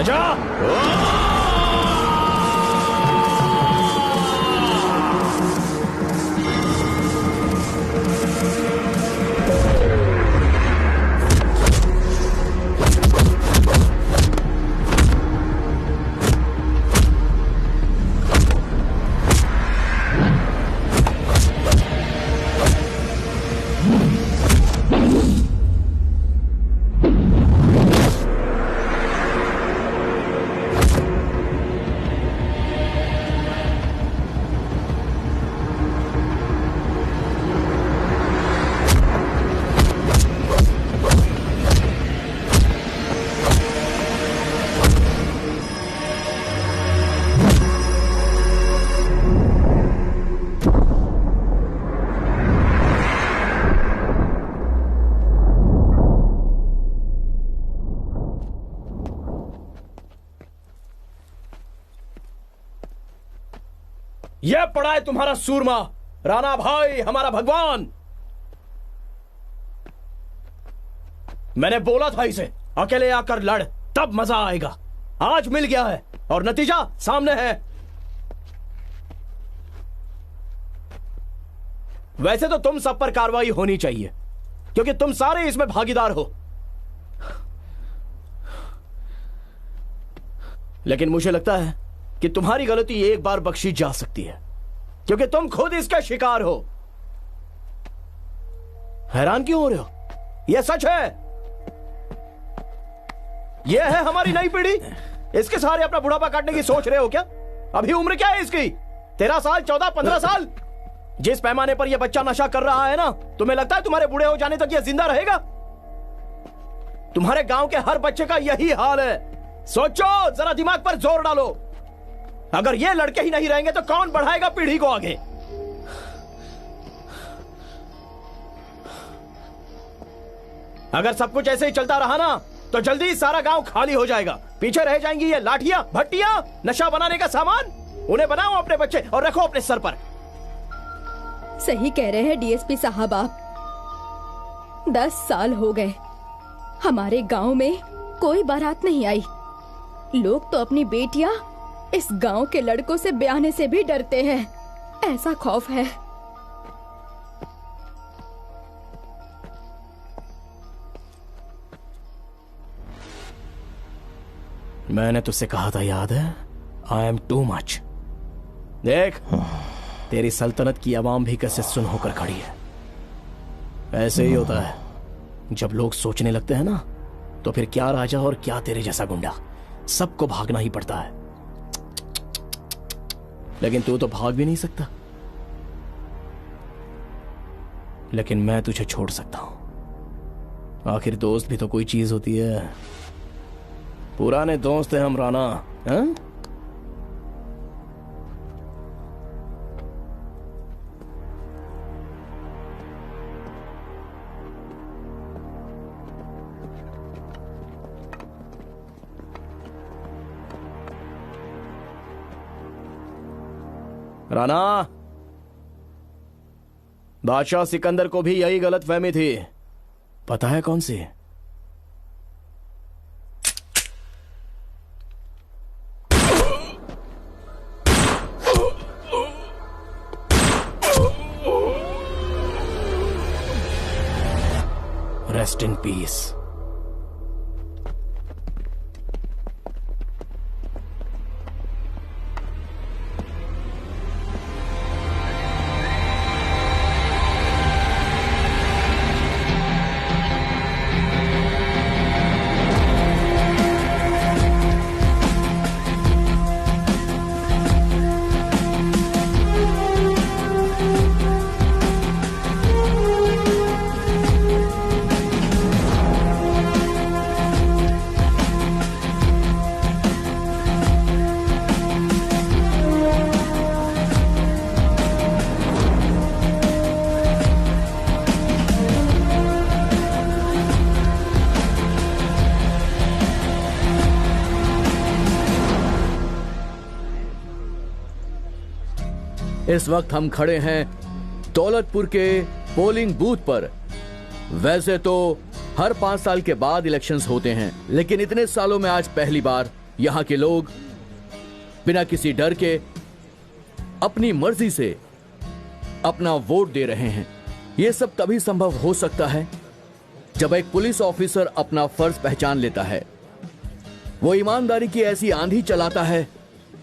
[SPEAKER 9] आजा। यह पड़ा है तुम्हारा सूरमा, राणा भाई, हमारा भगवान। मैंने बोला था इसे अकेले आकर लड़, तब मजा आएगा। आज मिल गया है और नतीजा सामने है। वैसे तो तुम सब पर कार्रवाई होनी चाहिए क्योंकि तुम सारे इसमें भागीदार हो, लेकिन मुझे लगता है कि तुम्हारी गलती एक बार बख्शी जा सकती है क्योंकि तुम खुद इसका शिकार हो। हैरान क्यों हो रहे हो? यह सच है। यह है हमारी नई पीढ़ी। इसके सहारे अपना बुढ़ापा काटने की सोच रहे हो क्या? अभी उम्र क्या है इसकी? 13 साल, 14, 15 साल। जिस पैमाने पर यह बच्चा नशा कर रहा है ना, तुम्हें लगता है तुम्हारे बूढ़े हो जाने तक यह जिंदा रहेगा? तुम्हारे गांव के हर बच्चे का यही हाल है। सोचो, जरा दिमाग पर जोर डालो। अगर ये लड़के ही नहीं रहेंगे तो कौन बढ़ाएगा पीढ़ी को आगे? अगर सब कुछ ऐसे ही चलता रहा ना तो जल्दी सारा गांव खाली हो जाएगा। पीछे रह जाएंगी ये लाठियां, भट्टियां, नशा बनाने का सामान। उन्हें बनाओ अपने बच्चे और रखो अपने सर पर।
[SPEAKER 11] सही कह रहे हैं डीएसपी साहब आप। 10 साल हो गए हमारे गांव में कोई बारात नहीं आई। लोग तो अपनी बेटियां इस गांव के लड़कों से ब्याहने से भी डरते हैं। ऐसा खौफ है।
[SPEAKER 9] मैंने तुझसे कहा था, याद है? I am too much. देख, तेरी सल्तनत की आवाम भी कैसे सुन होकर खड़ी है। ऐसे ही होता है जब लोग सोचने लगते हैं ना, तो फिर क्या राजा और क्या तेरे जैसा गुंडा, सबको भागना ही पड़ता है। लेकिन तू तो भाग भी नहीं सकता। लेकिन मैं तुझे छोड़ सकता हूं। आखिर दोस्त भी तो कोई चीज होती है। पुराने दोस्त हैं हम राणा, हैं? राणा, बादशाह सिकंदर को भी यही गलतफहमी थी। पता है कौन सी? Rest in peace.
[SPEAKER 5] इस वक्त हम खड़े हैं दौलतपुर के पोलिंग बूथ पर। वैसे तो हर 5 साल के बाद इलेक्शंस होते हैं, लेकिन इतने सालों में आज पहली बार
[SPEAKER 6] यहाँ के लोग बिना किसी डर के अपनी मर्जी से अपना वोट दे रहे हैं। यह सब तभी संभव हो सकता है जब एक पुलिस ऑफिसर अपना फर्ज पहचान लेता है। वो ईमानदारी की ऐसी आंधी चलाता है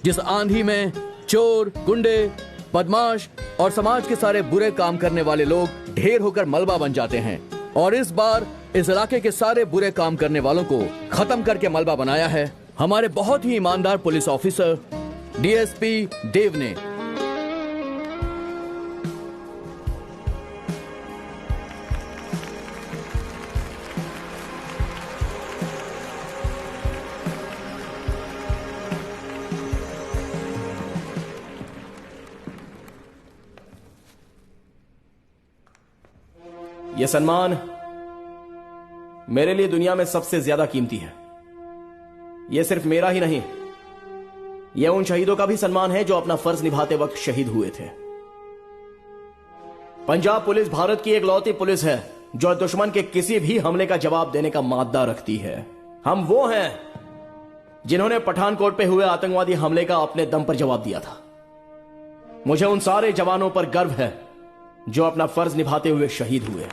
[SPEAKER 6] जिस आंधी में चोर, गुंडे, बदमाश और समाज के सारे बुरे काम करने वाले लोग ढेर होकर मलबा बन जाते हैं। और इस बार इस इलाके के सारे बुरे काम करने वालों को खत्म करके मलबा बनाया है हमारे बहुत ही ईमानदार पुलिस ऑफिसर डीएसपी देव ने।
[SPEAKER 9] यह सम्मान मेरे लिए दुनिया में सबसे ज्यादा कीमती है। यह सिर्फ मेरा ही नहीं, यह उन शहीदों का भी सम्मान है जो अपना फर्ज निभाते वक्त शहीद हुए थे। पंजाब पुलिस भारत की एकलौती पुलिस है जो दुश्मन के किसी भी हमले का जवाब देने का मादा रखती है। हम वो हैं जिन्होंने पठानकोट पे हुए आतंकवादी हमले का अपने दम पर जवाब दिया था। मुझे उन सारे जवानों पर गर्व है जो अपना फर्ज निभाते हुए शहीद हुए।